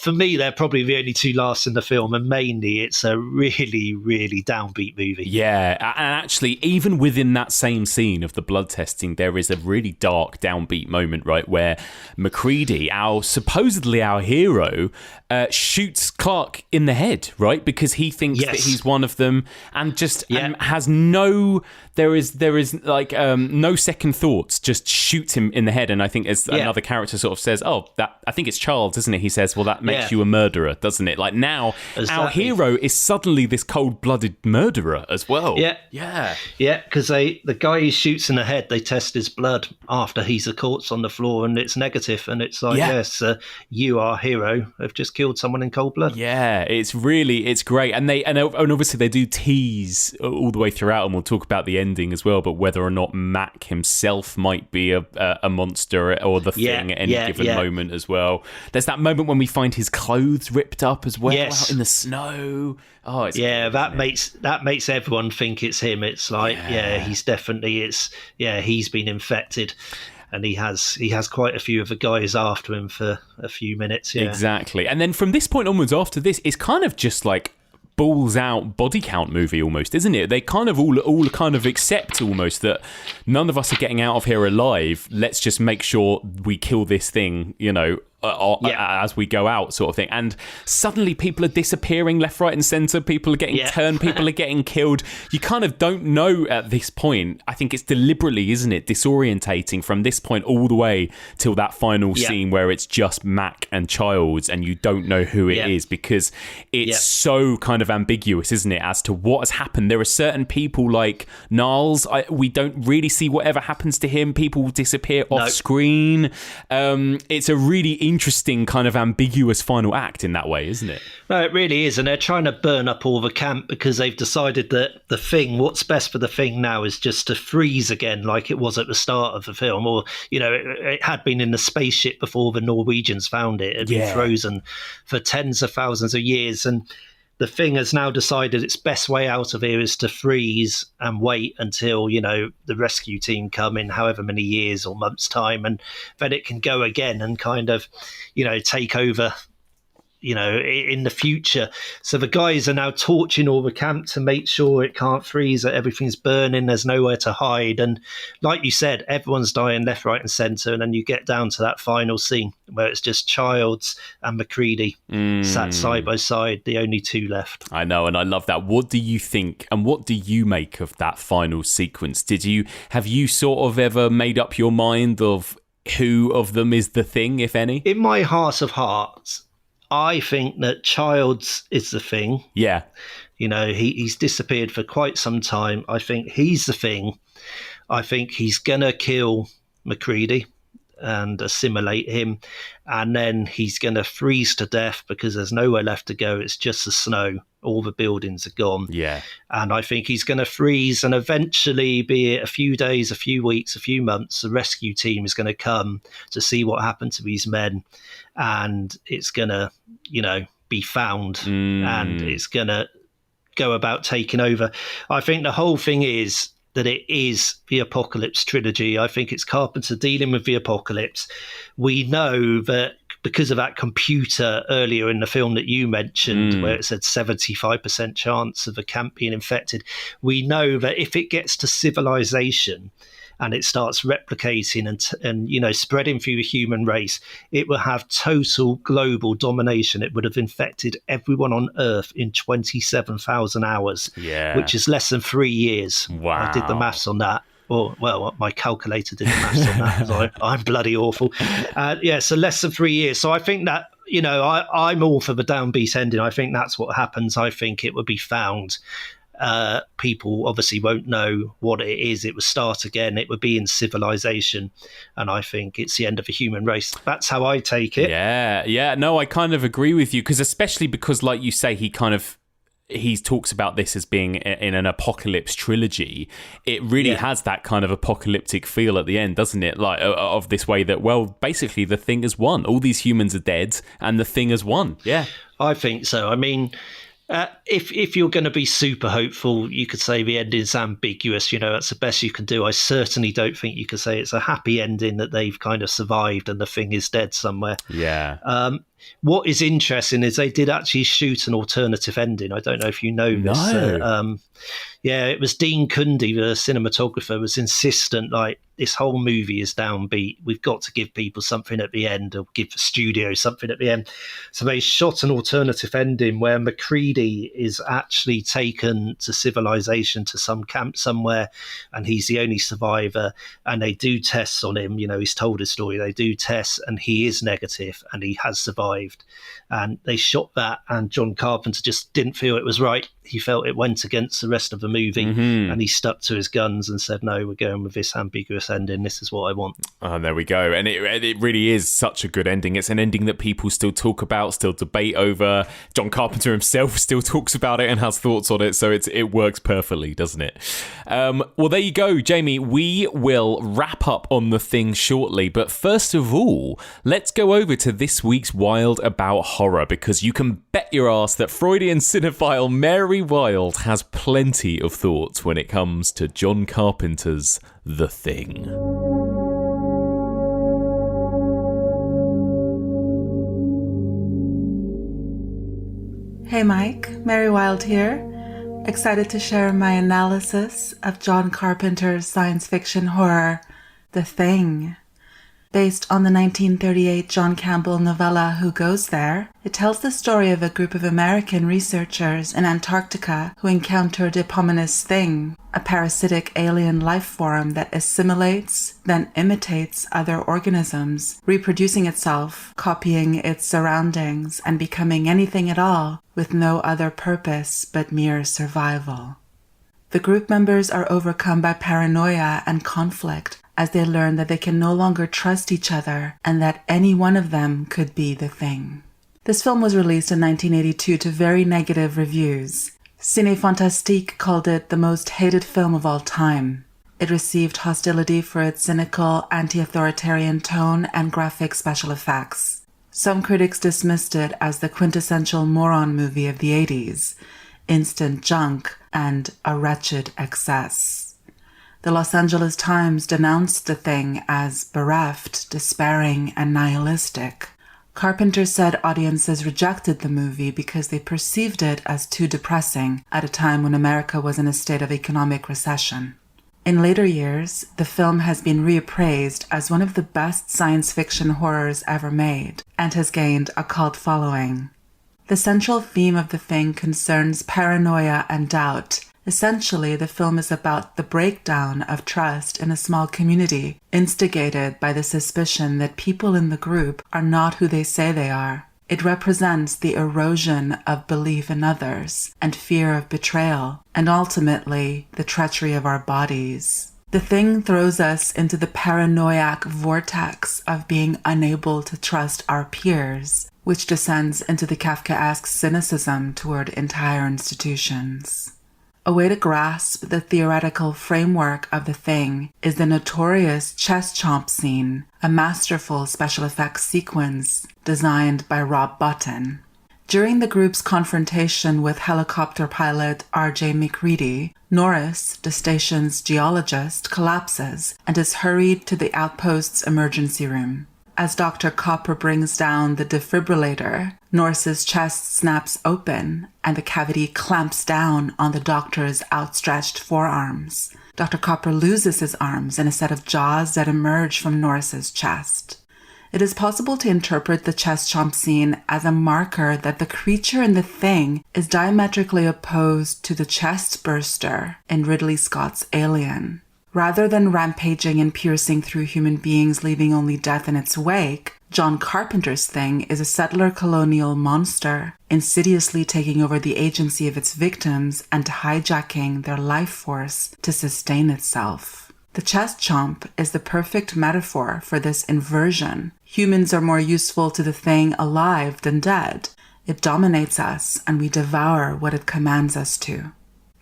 for me, they're probably the only 2 laughs in the film, and mainly it's a really, really downbeat movie. Yeah, and actually, even within that same scene of the blood testing, there is a really dark, downbeat moment, right, where MacReady, supposedly our hero, shoots Clark in the head, right, because he thinks that he's one of them, and just has no second thoughts, just shoots him in the head. And I think as another character sort of says, I think it's Charles, isn't it? He says, well, that makes you a murderer, doesn't it? Like, now our hero is suddenly this cold-blooded murderer as well. Because the guy he shoots in the head, they test his blood after he's a corpse on the floor, and it's negative, and it's like, yes, you, our hero, have just killed someone in cold blood. It's great, and obviously they do tease all the way throughout, and we'll talk about the ending as well, but whether or not Mac himself might be a monster or the thing at any given moment as well. There's that moment when we find his clothes ripped up as well, out in the snow. That makes everyone think it's him. It's like, he's definitely, he's been infected. And he has quite a few of the guys after him for a few minutes. Exactly. And then from this point onwards, after this, it's kind of just like balls out body count movie almost, isn't it? They kind of all kind of accept almost that none of us are getting out of here alive. Let's just make sure we kill this thing, as we go out, sort of thing. And suddenly people are disappearing left, right and centre. People are getting turned, people are getting killed. You kind of don't know at this point. I think it's deliberately, isn't it, disorientating from this point all the way till that final scene where it's just Mac and Childs, and you don't know who it is, because it's so kind of ambiguous, isn't it, as to what has happened. There are certain people like Niles, we don't really see whatever happens to him. People disappear off screen. It's a really interesting kind of ambiguous final act in that way, isn't it? No, it really is. And they're trying to burn up all the camp because they've decided that the thing, what's best for the thing now is just to freeze again like it was at the start of the film. Or, it had been in the spaceship before the Norwegians found it. It had been frozen for tens of thousands of years. And the Thing has now decided its best way out of here is to freeze and wait until, the rescue team come in however many years or months' time, and then it can go again and kind of, take over, in the future. So the guys are now torching all the camp to make sure it can't freeze, that everything's burning, there's nowhere to hide. And like you said, everyone's dying left, right and centre. And then you get down to that final scene where it's just Childs and McCready sat side by side, the only two left. I know, and I love that. What do you think and what do you make of that final sequence? Have you sort of ever made up your mind of who of them is the Thing, if any? In my heart of hearts, I think that Childs is the Thing. Yeah. He's disappeared for quite some time. I think he's the Thing. I think he's going to kill McCready and assimilate him. And then he's going to freeze to death because there's nowhere left to go. It's just the snow. All the buildings are gone. Yeah. And I think he's going to freeze, and eventually, be it a few days, a few weeks, a few months, the rescue team is going to come to see what happened to these men. And it's going to, be found, and it's going to go about taking over. I think the whole thing is that it is the Apocalypse trilogy. I think it's Carpenter dealing with the apocalypse. We know that because of that computer earlier in the film that you mentioned, where it said 75% chance of a camp being infected, we know that if it gets to civilization and it starts replicating and spreading through the human race, it will have total global domination. It would have infected everyone on Earth in 27,000 hours, which is less than 3 years. Wow. I did the maths on that. Well, my calculator did the maths on that, 'cause I'm bloody awful. So less than 3 years. So I think that, I'm all for the downbeat ending. I think that's what happens. I think it would be found. People obviously won't know what it is. It will start again. It would be in civilization. And I think it's the end of the human race. That's how I take it. Yeah. No, I kind of agree with you, especially because, like you say, he talks about this as being in an apocalypse trilogy. It really has that kind of apocalyptic feel at the end, doesn't it? Like, of this way that, well, basically the Thing has won. All these humans are dead and the Thing has won. Yeah. I think so. I mean, if you're going to be super hopeful, you could say the ending's ambiguous. That's the best you can do. I certainly don't think you could say it's a happy ending, that they've kind of survived and the Thing is dead somewhere. Yeah. What is interesting is they did actually shoot an alternative ending. I don't know if you know this. No. It was Dean Cundy, the cinematographer, was insistent, like, this whole movie is downbeat. We've got to give people something at the end, or give the studio something at the end. So they shot an alternative ending where McCready is actually taken to civilization, to some camp somewhere, and he's the only survivor. And they do tests on him. He's told his story. They do tests, and he is negative, and he has survived. And they shot that, and John Carpenter just didn't feel it was right. He felt it went against the rest of the movie, and he stuck to his guns and said, no, we're going with this ambiguous ending. This is what I want. Oh, there we go. And it really is such a good ending. It's an ending that people still talk about, still debate over. John Carpenter himself still talks about it and has thoughts on it, so it works perfectly, doesn't it? Well, there you go, Jamie. We will wrap up on the Thing shortly, but first of all, let's go over to this week's Wild About Horror, because you can bet your ass that Freudian cinephile Mary Wild has plenty of thoughts when it comes to John Carpenter's The Thing. Hey Mike, Mary Wild here. Excited to share my analysis of John Carpenter's science fiction horror, The Thing. Based on the 1938 John Campbell novella Who Goes There, it tells the story of a group of American researchers in Antarctica who encountered Eponymous Thing, a parasitic alien life form that assimilates, then imitates other organisms, reproducing itself, copying its surroundings, and becoming anything at all, with no other purpose but mere survival. The group members are overcome by paranoia and conflict as they learn that they can no longer trust each other and that any one of them could be the Thing. This film was released in 1982 to very negative reviews. Ciné Fantastique called it the most hated film of all time. It received hostility for its cynical, anti-authoritarian tone and graphic special effects. Some critics dismissed it as the quintessential moron movie of the 80s, instant junk, and a wretched excess. The Los Angeles Times denounced The Thing as bereft, despairing, and nihilistic. Carpenter said audiences rejected the movie because they perceived it as too depressing at a time when America was in a state of economic recession. In later years, the film has been reappraised as one of the best science fiction horrors ever made and has gained a cult following. The central theme of The Thing concerns paranoia and doubt. Essentially, the film is about the breakdown of trust in a small community, instigated by the suspicion that people in the group are not who they say they are. It represents the erosion of belief in others and fear of betrayal, and ultimately, the treachery of our bodies. The Thing throws us into the paranoiac vortex of being unable to trust our peers, which descends into the Kafkaesque cynicism toward entire institutions. A way to grasp the theoretical framework of The Thing is the notorious chest chomp scene, a masterful special effects sequence designed by Rob Bottin. During the group's confrontation with helicopter pilot R.J. McReady, Norris, the station's geologist, collapses and is hurried to the outpost's emergency room. As Dr. Copper brings down the defibrillator, Norris's chest snaps open and the cavity clamps down on the doctor's outstretched forearms. Dr. Copper loses his arms in a set of jaws that emerge from Norris's chest. It is possible to interpret the chest chomp scene as a marker that the creature in The Thing is diametrically opposed to the chest burster in Ridley Scott's Alien. Rather than rampaging and piercing through human beings, leaving only death in its wake, John Carpenter's Thing is a settler colonial monster, insidiously taking over the agency of its victims and hijacking their life force to sustain itself. The chest chomp is the perfect metaphor for this inversion. Humans are more useful to The Thing alive than dead. It dominates us, and we devour what it commands us to.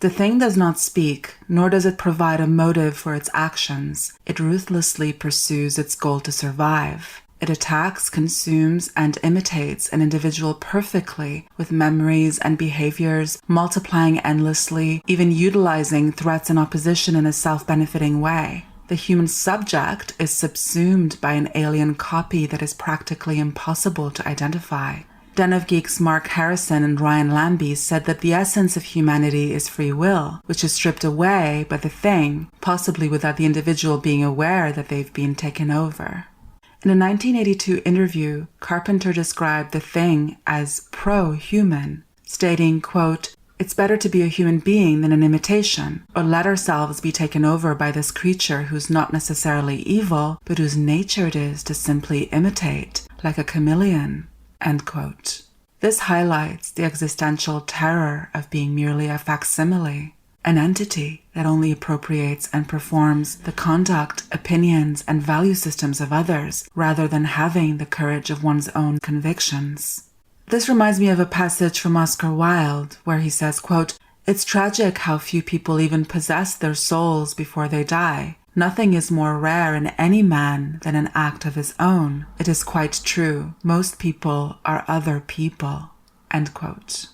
The Thing does not speak, nor does it provide a motive for its actions. It ruthlessly pursues its goal to survive. It attacks, consumes, and imitates an individual perfectly, with memories and behaviors multiplying endlessly, even utilizing threats and opposition in a self-benefiting way. The human subject is subsumed by an alien copy that is practically impossible to identify. Den of Geeks' Mark Harrison and Ryan Lambie said that the essence of humanity is free will, which is stripped away by The Thing, possibly without the individual being aware that they've been taken over. In a 1982 interview, Carpenter described The Thing as pro-human, stating, quote, "It's better to be a human being than an imitation, or let ourselves be taken over by this creature who's not necessarily evil, but whose nature it is to simply imitate, like a chameleon." End quote. This highlights the existential terror of being merely a facsimile, an entity that only appropriates and performs the conduct, opinions, and value systems of others, rather than having the courage of one's own convictions. This reminds me of a passage from Oscar Wilde, where he says, quote, "It's tragic how few people even possess their souls before they die. Nothing is more rare in any man than an act of his own. It is quite true. Most people are other people." End quote.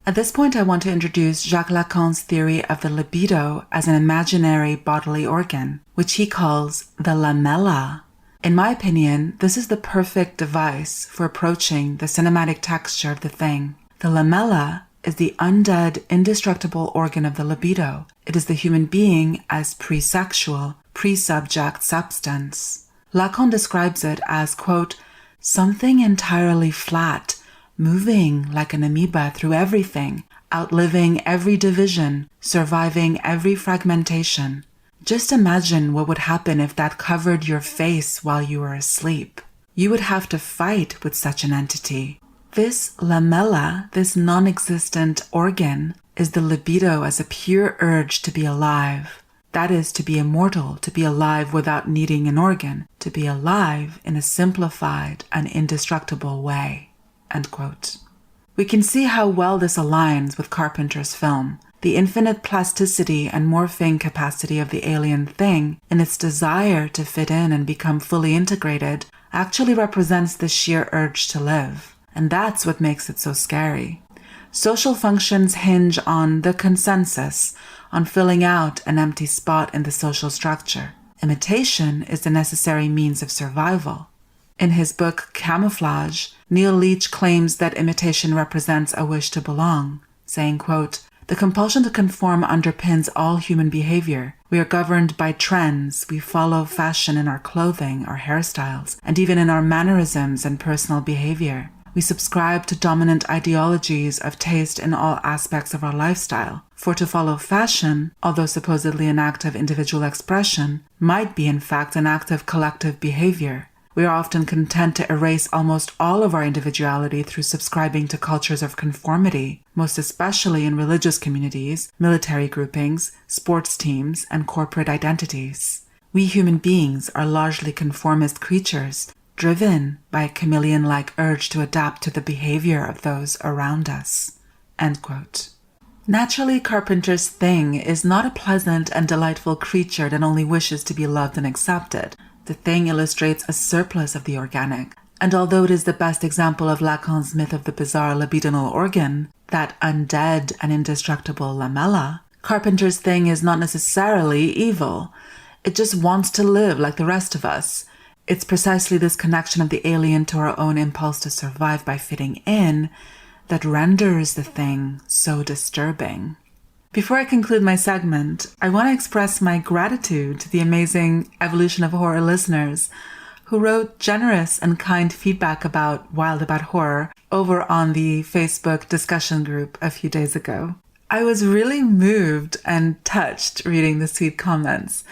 At this point, I want to introduce Jacques Lacan's theory of the libido as an imaginary bodily organ, which he calls the lamella. In my opinion, this is the perfect device for approaching the cinematic texture of The Thing. The lamella is the undead, indestructible organ of the libido. It is the human being as pre-sexual, pre-subject substance. Lacan describes it as, quote, "something entirely flat, moving like an amoeba through everything, outliving every division, surviving every fragmentation. Just imagine what would happen if that covered your face while you were asleep. You would have to fight with such an entity." This lamella, this non-existent organ, is the libido as a pure urge to be alive. That is, to be immortal, to be alive without needing an organ, to be alive in a simplified and indestructible way. End quote. We can see how well this aligns with Carpenter's film. The infinite plasticity and morphing capacity of the alien thing, in its desire to fit in and become fully integrated, actually represents the sheer urge to live. And that's what makes it so scary. Social functions hinge on the consensus, on filling out an empty spot in the social structure. Imitation is the necessary means of survival. In his book Camouflage, Neil Leach claims that imitation represents a wish to belong, saying, quote, "The compulsion to conform underpins all human behavior. We are governed by trends. We follow fashion in our clothing, our hairstyles, and even in our mannerisms and personal behavior. We subscribe to dominant ideologies of taste in all aspects of our lifestyle. For to follow fashion, although supposedly an act of individual expression, might be in fact an act of collective behavior. We are often content to erase almost all of our individuality through subscribing to cultures of conformity, most especially in religious communities, military groupings, sports teams, and corporate identities. We human beings are largely conformist creatures, driven by a chameleon-like urge to adapt to the behavior of those around us." End quote. Naturally, Carpenter's Thing is not a pleasant and delightful creature that only wishes to be loved and accepted. The Thing illustrates a surplus of the organic, and although it is the best example of Lacan's myth of the bizarre libidinal organ, that undead and indestructible lamella, Carpenter's Thing is not necessarily evil. It just wants to live like the rest of us. It's precisely this connection of the alien to our own impulse to survive by fitting in that renders the Thing so disturbing. Before I conclude my segment, I want to express my gratitude to the amazing Evolution of Horror listeners who wrote generous and kind feedback about Wild About Horror over on the Facebook discussion group a few days ago. I was really moved and touched reading the sweet comments.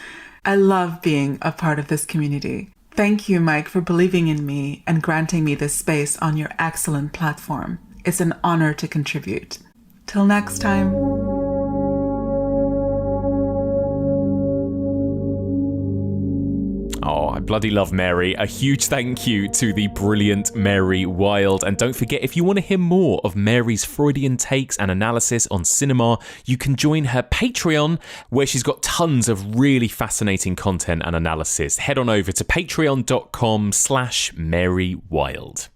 I love being a part of this community. Thank you, Mike, for believing in me and granting me this space on your excellent platform. It's an honor to contribute. Till next time. Oh, I bloody love Mary. A huge thank you to the brilliant Mary Wild. And don't forget, if you want to hear more of Mary's Freudian takes and analysis on cinema, you can join her Patreon, where she's got tons of really fascinating content and analysis. Head on over to patreon.com/Mary Wild.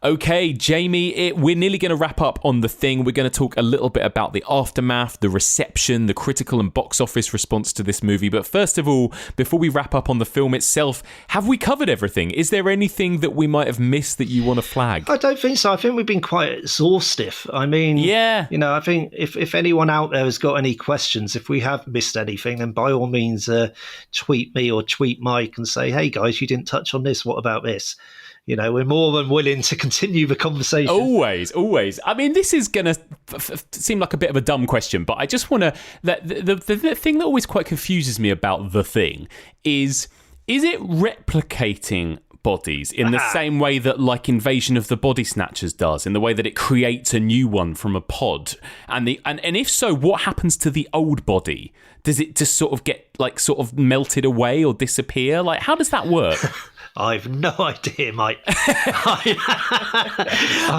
Okay, Jamie, we're nearly going to wrap up on The Thing. We're going to talk a little bit about the aftermath, the reception, the critical and box office response to this movie. But first of all, before we wrap up on the film itself, have we covered everything? Is there anything that we might have missed that you want to flag? I don't think so. I think we've been quite exhaustive. I mean, yeah, you know, I think if anyone out there has got any questions, if we have missed anything, then by all means, tweet me or tweet Mike and say, hey guys, you didn't touch on this. What about this? You know, we're more than willing to continue the conversation. Always. I mean, this is going to seem like a bit of a dumb question, but I just want to... The thing that always quite confuses me about The Thing is it replicating bodies in the same way that, like, Invasion of the Body Snatchers does, in the way that it creates a new one from a pod? And if so, what happens to the old body? Does it just sort of get, like, sort of melted away or disappear? Like, how does that work? I've no idea, Mike. I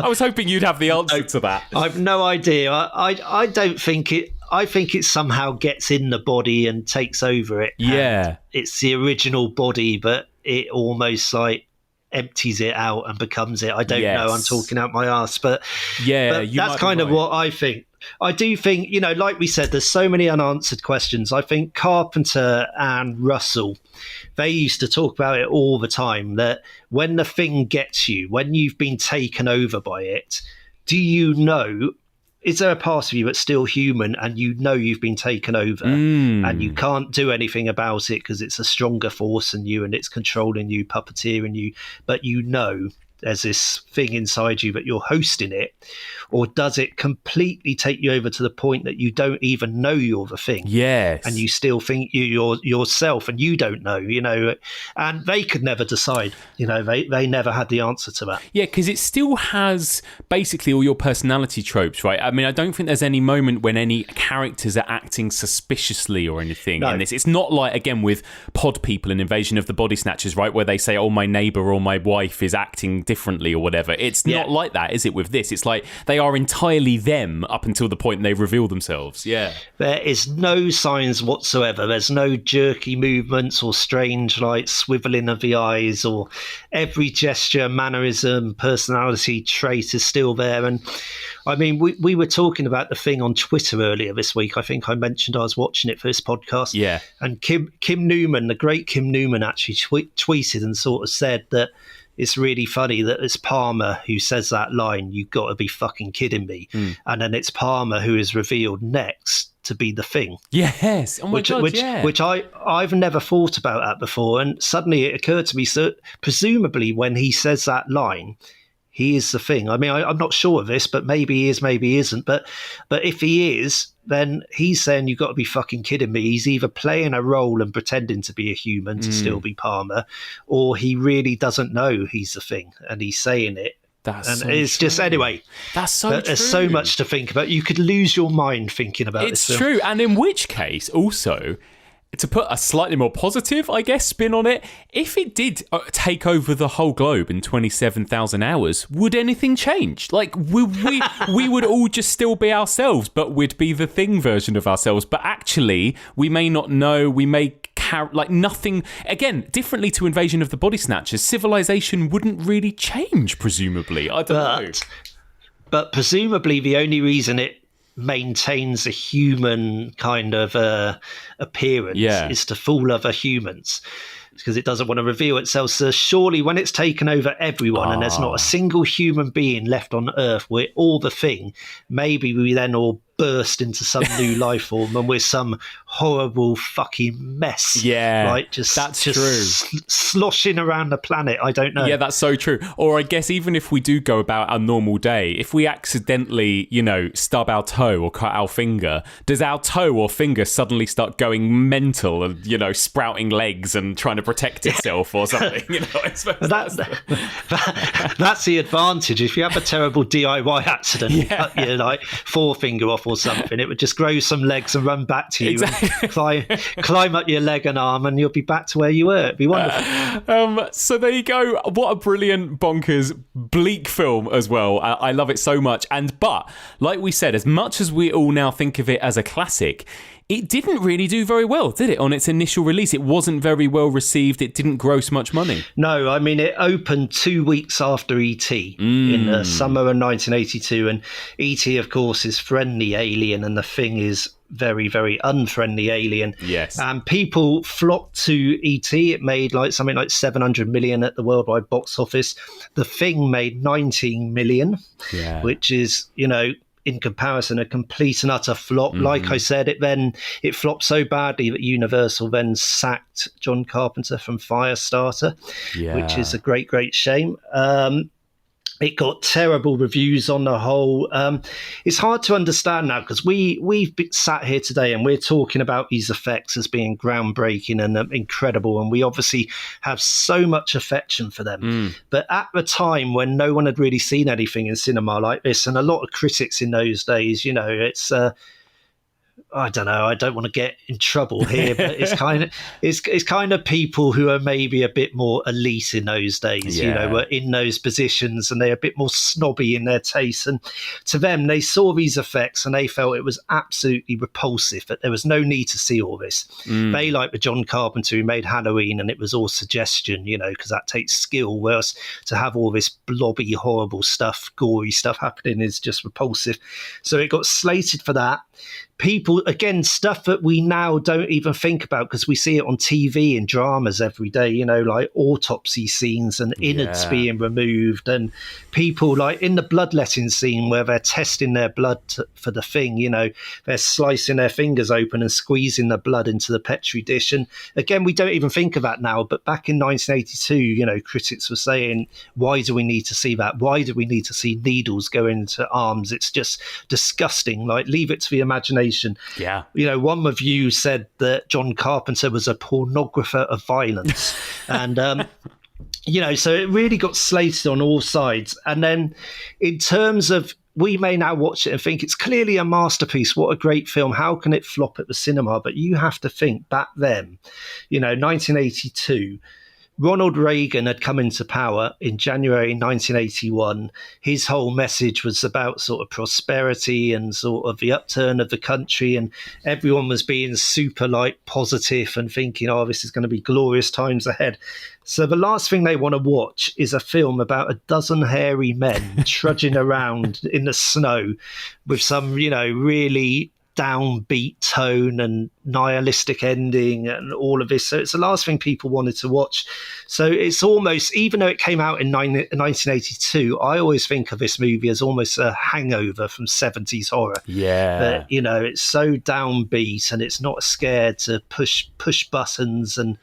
was hoping you'd have the answer to that. I've no idea. I don't think it. I think it somehow gets in the body and takes over it. Yeah, it's the original body, but it almost like empties it out and becomes it. I don't know. I'm talking out my ass, but that's kind of what I think. I do think, you know, like we said, there's so many unanswered questions. I think Carpenter and Russell, they used to talk about it all the time, that when the thing gets you, when you've been taken over by it, do you know, is there a part of you that's still human and you know you've been taken over and you can't do anything about it because it's a stronger force than you and it's controlling you, puppeteering you, but you know there's this thing inside you that you're hosting it? Or does it completely take you over to the point that you don't even know you're the thing? Yes. And you still think you're yourself and you don't know, you know, and they could never decide, you know, they never had the answer to that. Yeah, because it still has basically all your personality tropes, right? I mean, I don't think there's any moment when any characters are acting suspiciously or anything in this. It's not like, again, with pod people in Invasion of the Body Snatchers, right, where they say, oh, my neighbour or my wife is acting differently or whatever. It's not like that, is it, with this? It's like they are entirely them up until the point they reveal themselves. Yeah. There is no signs whatsoever. There's no jerky movements or strange, like, swiveling of the eyes, or every gesture, mannerism, personality trait is still there. And I mean, we were talking about the thing on Twitter earlier this week. I think I mentioned I was watching it for this podcast. Yeah. And Kim Newman, the great Kim Newman, actually tweeted and sort of said that it's really funny that it's Palmer who says that line, "You've got to be fucking kidding me." And then it's Palmer who is revealed next to be the Thing. Yes. Oh my God, which I've never thought about that before. And suddenly it occurred to me, so presumably when he says that line, he is the Thing. I mean, I'm not sure of this, but maybe he is, maybe he isn't. But if he is, then he's saying, "You've got to be fucking kidding me." He's either playing a role and pretending to be a human to still be Palmer, or he really doesn't know he's the Thing and he's saying it. It's just, anyway. That's so true. There's so much to think about. You could lose your mind thinking about this film. It's true. And in which case, also, to put a slightly more positive, I guess, spin on it, if it did take over the whole globe in 27,000 hours, would anything change? Like, we would all just still be ourselves, but we'd be the Thing version of ourselves. But actually, we may not know, we may like nothing. Again, differently to Invasion of the Body Snatchers, civilization wouldn't really change, presumably. I don't know. But presumably the only reason it maintains a human kind of appearance is to fool other humans, because it doesn't want to reveal itself. So surely when it's taken over everyone and there's not a single human being left on Earth, we're all the Thing, maybe we then all burst into some new life form and we're some horrible fucking mess. Yeah, right? That's true. Sloshing around the planet. I don't know. Yeah, that's so true. Or I guess even if we do go about our normal day, if we accidentally, stub our toe or cut our finger, does our toe or finger suddenly start going mental and, sprouting legs and trying to protect itself or something? That's the advantage. If you have a terrible DIY accident, you cut your forefinger off or something, it would just grow some legs and run back to you. Exactly. And climb up your leg and arm, and you'll be back to where you were. It'd be wonderful. So there you go. What a brilliant, bonkers, bleak film as well. I love it so much. But like we said, as much as we all now think of it as a classic, it didn't really do very well, did it? On its initial release, it wasn't very well received. It didn't gross much money. No, I mean, it opened 2 weeks after E.T. in the summer of 1982. And E.T., of course, is friendly alien, and the Thing is very, very unfriendly alien. Yes. And people flocked to E.T. It made something like 700 million at the worldwide box office. The Thing made 19 million, which is, in comparison, a complete and utter flop. Like I said, it flopped so badly that Universal then sacked John Carpenter from Firestarter, which is a great, great shame. It got terrible reviews on the whole. It's hard to understand now, because we've sat here today and we're talking about these effects as being groundbreaking and incredible, and we obviously have so much affection for them. But at the time when no one had really seen anything in cinema like this, and a lot of critics in those days, it's I don't know, I don't want to get in trouble here, but it's kind of people who are maybe a bit more elite in those days, were in those positions, and they're a bit more snobby in their taste. And to them, they saw these effects and they felt it was absolutely repulsive, that there was no need to see all this. They, like the John Carpenter who made Halloween, and it was all suggestion, because that takes skill, whereas to have all this blobby, horrible stuff, gory stuff happening is just repulsive. So it got slated for that. People, again, stuff that we now don't even think about because we see it on TV in dramas every day, like autopsy scenes and innards being removed, and people like in the bloodletting scene where they're testing their blood for the Thing, they're slicing their fingers open and squeezing the blood into the Petri dish. And again, we don't even think of that now, but back in 1982, critics were saying, why do we need to see that? Why do we need to see needles go into arms? It's just disgusting. Like, leave it to the imagination. Yeah. One review said that John Carpenter was a pornographer of violence. And, so it really got slated on all sides. And then in terms of, we may now watch it and think it's clearly a masterpiece. What a great film. How can it flop at the cinema? But you have to think back then, 1982, Ronald Reagan had come into power in January 1981. His whole message was about sort of prosperity and sort of the upturn of the country, and everyone was being super positive and thinking, oh, this is going to be glorious times ahead. So the last thing they want to watch is a film about a dozen hairy men trudging around in the snow with some, really downbeat tone and nihilistic ending and all of this. So it's the last thing people wanted to watch. So it's almost, even though it came out in 1982, I always think of this movie as almost a hangover from 70s horror. Yeah. But, it's so downbeat and it's not scared to push buttons. And,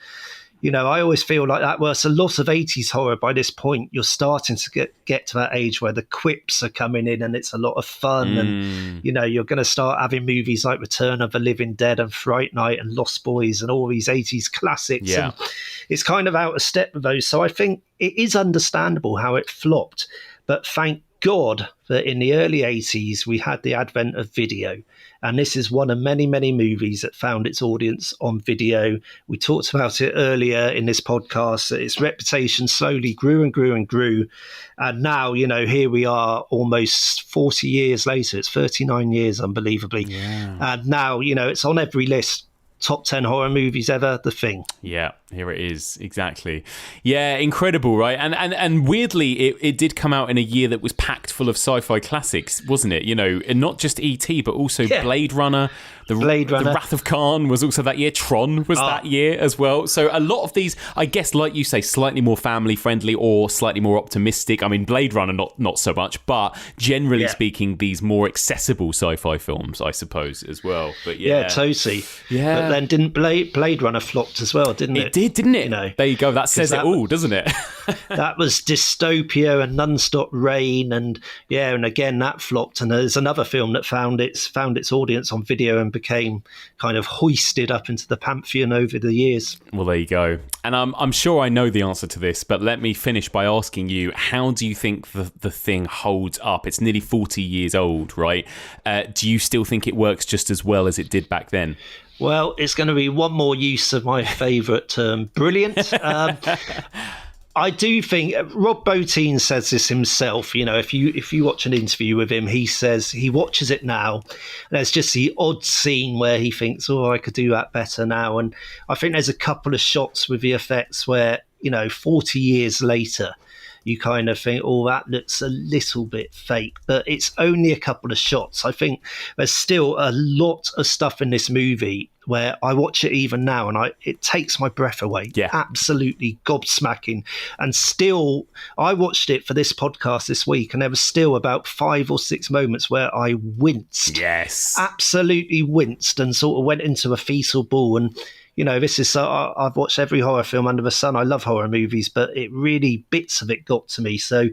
I always feel like that. Well, it's a lot of 80s horror. By this point, you're starting to get to that age where the quips are coming in and it's a lot of fun. And, you're going to start having movies like Return of the Living Dead and Fright Night and Lost Boys and all these 80s classics. Yeah. And it's kind of out of step with those. So I think it is understandable how it flopped. But thank God that in the early 80s, we had the advent of video. And this is one of many, many movies that found its audience on video. We talked about it earlier in this podcast, that its reputation slowly grew and grew and grew. And now, here we are almost 40 years later. It's 39 years, unbelievably. Yeah. And now, it's on every list. Top 10 horror movies ever, The Thing. Yeah, here it is. Exactly. Yeah, incredible, right? And weirdly, it did come out in a year that was packed full of sci-fi classics, wasn't it? And not just E.T., but also Blade Runner. The Wrath of Khan was also that year. Tron was that year as well. So a lot of these, I guess, like you say, slightly more family-friendly or slightly more optimistic. I mean, Blade Runner, not so much, but generally speaking, these more accessible sci-fi films, I suppose, as well. But yeah, totally. Yeah. But then didn't Blade Runner flopped as well, didn't it? It did, didn't it? There you go. That says it all, doesn't it? That was dystopia and non-stop rain, and again that flopped. And there's another film that found its audience on video and became kind of hoisted up into the pantheon over the years. Well, there you go. And I'm sure I know the answer to this, but let me finish by asking you, how do you think the Thing holds up? It's nearly 40 years old, right? Do you still think it works just as well as it did back then? Well, it's going to be one more use of my favourite term, brilliant. I do think Rob Bottin says this himself. If you watch an interview with him, he says he watches it now. And there's just the odd scene where he thinks, I could do that better now. And I think there's a couple of shots with the effects where, 40 years later, you kind of think, that looks a little bit fake, but it's only a couple of shots. I think there's still a lot of stuff in this movie where I watch it even now and it takes my breath away. Yeah. Absolutely gobsmacking. And still, I watched it for this podcast this week and there was still about 5 or 6 moments where I winced. Yes. Absolutely winced and sort of went into a fetal ball. And this is I've watched every horror film under the sun. I love horror movies, but it really, bits of it got to me. So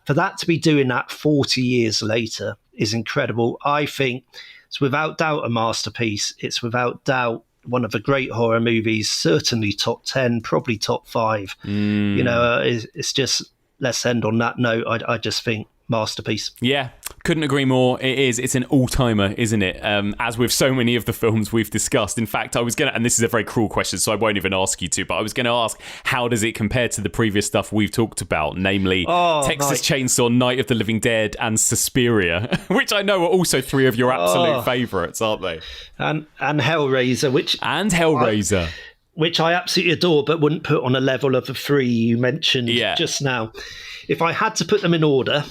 for that to be doing that 40 years later is incredible. I think it's without doubt a masterpiece. It's without doubt one of the great horror movies, certainly top 10, probably top 5. It's just, let's end on that note. I just think masterpiece. Yeah, couldn't agree more. It is. It's an all-timer, isn't it? As with so many of the films we've discussed. In fact, I was going to, and this is a very cruel question, so I won't even ask you to, but I was going to ask, how does it compare to the previous stuff we've talked about, namely Texas Chainsaw, Night of the Living Dead, and Suspiria, which I know are also 3 of your absolute favourites, aren't they? And Hellraiser, which I absolutely adore, but wouldn't put on a level of the 3 you mentioned just now. If I had to put them in order,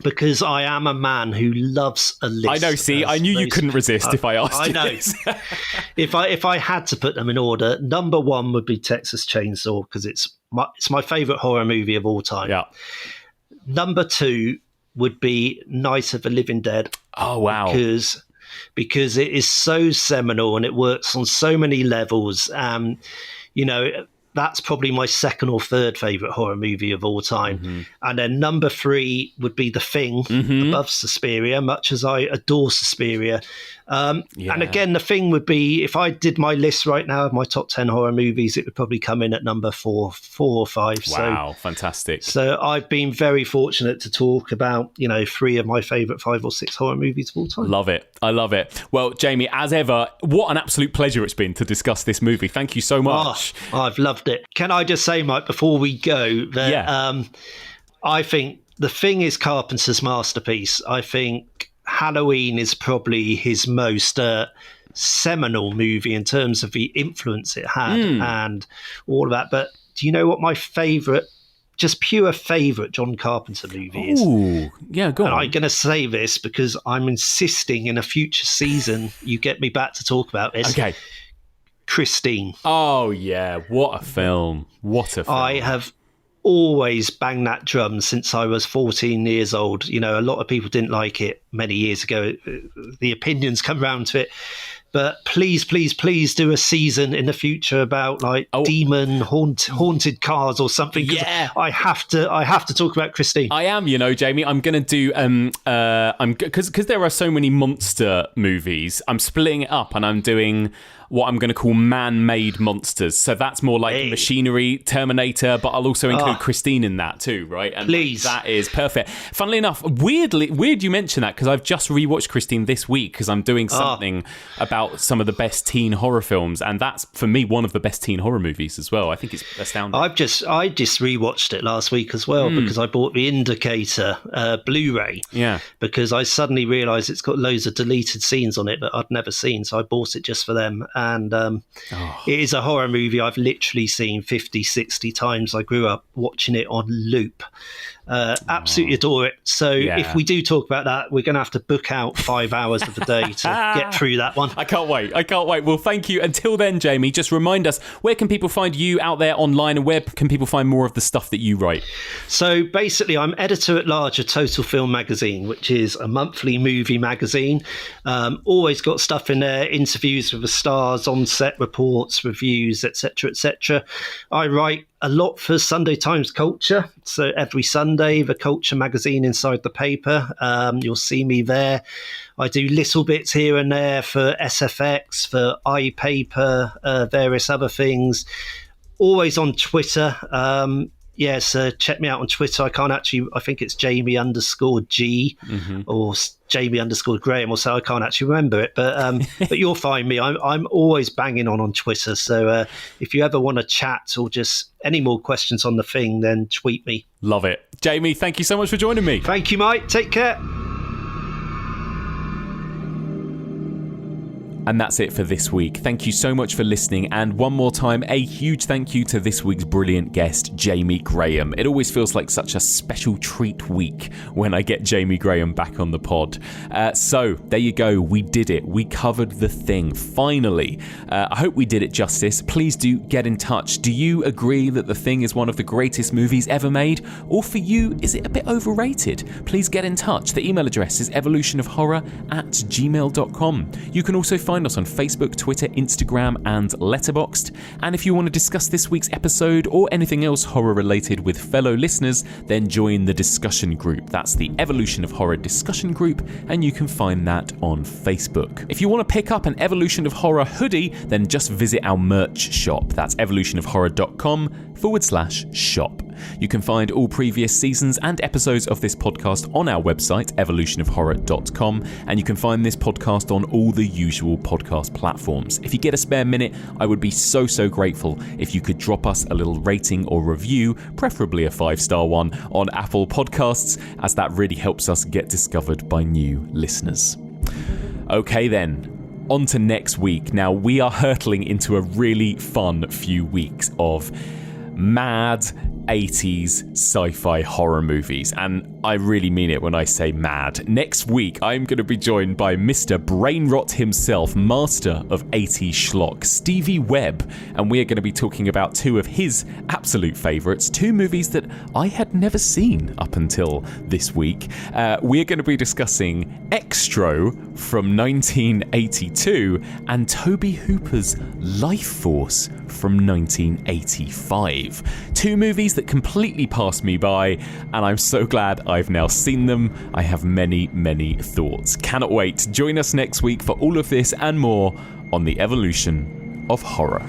because I am a man who loves a list. I know. See, I knew you couldn't resist if I asked you. I know. This. If I had to put them in order, number 1 would be Texas Chainsaw because it's my favourite horror movie of all time. Yeah. Number 2 would be Night of the Living Dead. Oh wow! Because it is so seminal and it works on so many levels. That's probably my 2nd or 3rd favourite horror movie of all time. Mm-hmm. And then number 3 would be The Thing, above Suspiria, much as I adore Suspiria. And again, The Thing would be, if I did my list right now of my top 10 horror movies, it would probably come in at number 4 or 5. Wow, fantastic. So I've been very fortunate to talk about, 3 of my favourite 5 or 6 horror movies of all time. Love it. I love it. Well, Jamie, as ever, what an absolute pleasure it's been to discuss this movie. Thank you so much. I've loved loved it. Can I just say, Mike, before we go, that I think The Thing is Carpenter's masterpiece. I think Halloween is probably his most seminal movie in terms of the influence it had and all of that. But do you know what my favourite, just pure favourite John Carpenter movie is? Ooh, yeah, go on. And I'm going to say this because I'm insisting in a future season you get me back to talk about this. Okay. Christine. Oh, yeah. What a film. What a film. I have always banged that drum since I was 14 years old. You know, a lot of people didn't like it many years ago. The opinions come round to it. But please, please, please do a season in the future about like demon haunted cars or something. Yeah, I have to talk about Christine. I am, you know, Jamie. I'm going to do because there are so many monster movies. I'm splitting it up and I'm doing what I'm going to call man-made monsters. So that's more like Machinery, Terminator, but I'll also include Christine in that too, right? And please. That is perfect. Funnily enough, weird you mention that because I've just rewatched Christine this week because I'm doing something about some of the best teen horror films, and that's, for me, one of the best teen horror movies as well. I think it's astounding. I just rewatched it last week as well because I bought the Indicator Blu-ray. Yeah. Because I suddenly realised it's got loads of deleted scenes on it that I'd never seen, so I bought it just for them. And it is a horror movie I've literally seen 50, 60 times. I grew up watching it on loop. Absolutely adore it. So if we do talk about that, we're going to have to book out 5 hours of the day to get through that one. I can't wait. Well, thank you. Until then, Jamie, just remind us, where can people find you out there online, and where can people find more of the stuff that you write? So basically, I'm editor-at-large of Total Film Magazine, which is a monthly movie magazine. Always got stuff in there, interviews with the stars, on-set reports, reviews, etc., etc. I write a lot for Sunday Times Culture. So every Sunday, the Culture magazine inside the paper. You'll see me there. I do little bits here and there for SFX, for iPaper, various other things. Always on Twitter. Check me out on Twitter. I think it's Jamie_G or Jamie_Graham or so. I can't actually remember it, but you'll find me. I'm always banging on Twitter. So if you ever want to chat or just any more questions on The Thing, then tweet me. Love it. Jamie, thank you so much for joining me. Thank you, Mike. Take care. And that's it for this week. Thank you so much for listening. And one more time, a huge thank you to this week's brilliant guest, Jamie Graham. It always feels like such a special treat week when I get Jamie Graham back on the pod. So there you go. We did it. We covered The Thing. Finally. I hope we did it justice. Please do get in touch. Do you agree that The Thing is one of the greatest movies ever made? Or for you, is it a bit overrated? Please get in touch. The email address is evolutionofhorror@gmail.com. You can also find us on Facebook, Twitter, Instagram, and Letterboxd. And if you want to discuss this week's episode or anything else horror related with fellow listeners, then join the discussion group. That's the Evolution of Horror discussion group, and you can find that on Facebook. If you want to pick up an Evolution of Horror hoodie, then just visit our merch shop. That's evolutionofhorror.com/shop. You can find all previous seasons and episodes of this podcast on our website, evolutionofhorror.com, and you can find this podcast on all the usual podcast platforms. If you get a spare minute, I would be so grateful if you could drop us a little rating or review, preferably a 5-star one, on Apple Podcasts, as that really helps us get discovered by new listeners. Okay then. On to next week. Now, we are hurtling into a really fun few weeks of mad 80s sci-fi horror movies, and I really mean it when I say mad. Next week, I'm going to be joined by Mr. Brainrot himself, master of 80s schlock, Stevie Webb, and we are going to be talking about two of his absolute favourites, two movies that I had never seen up until this week. We are going to be discussing Extro from 1982 and Tobe Hooper's Life Force from 1985. Two movies that completely passed me by, and I'm so glad I've now seen them. I have many thoughts. Cannot wait. Join us next week for all of this and more on the Evolution of Horror.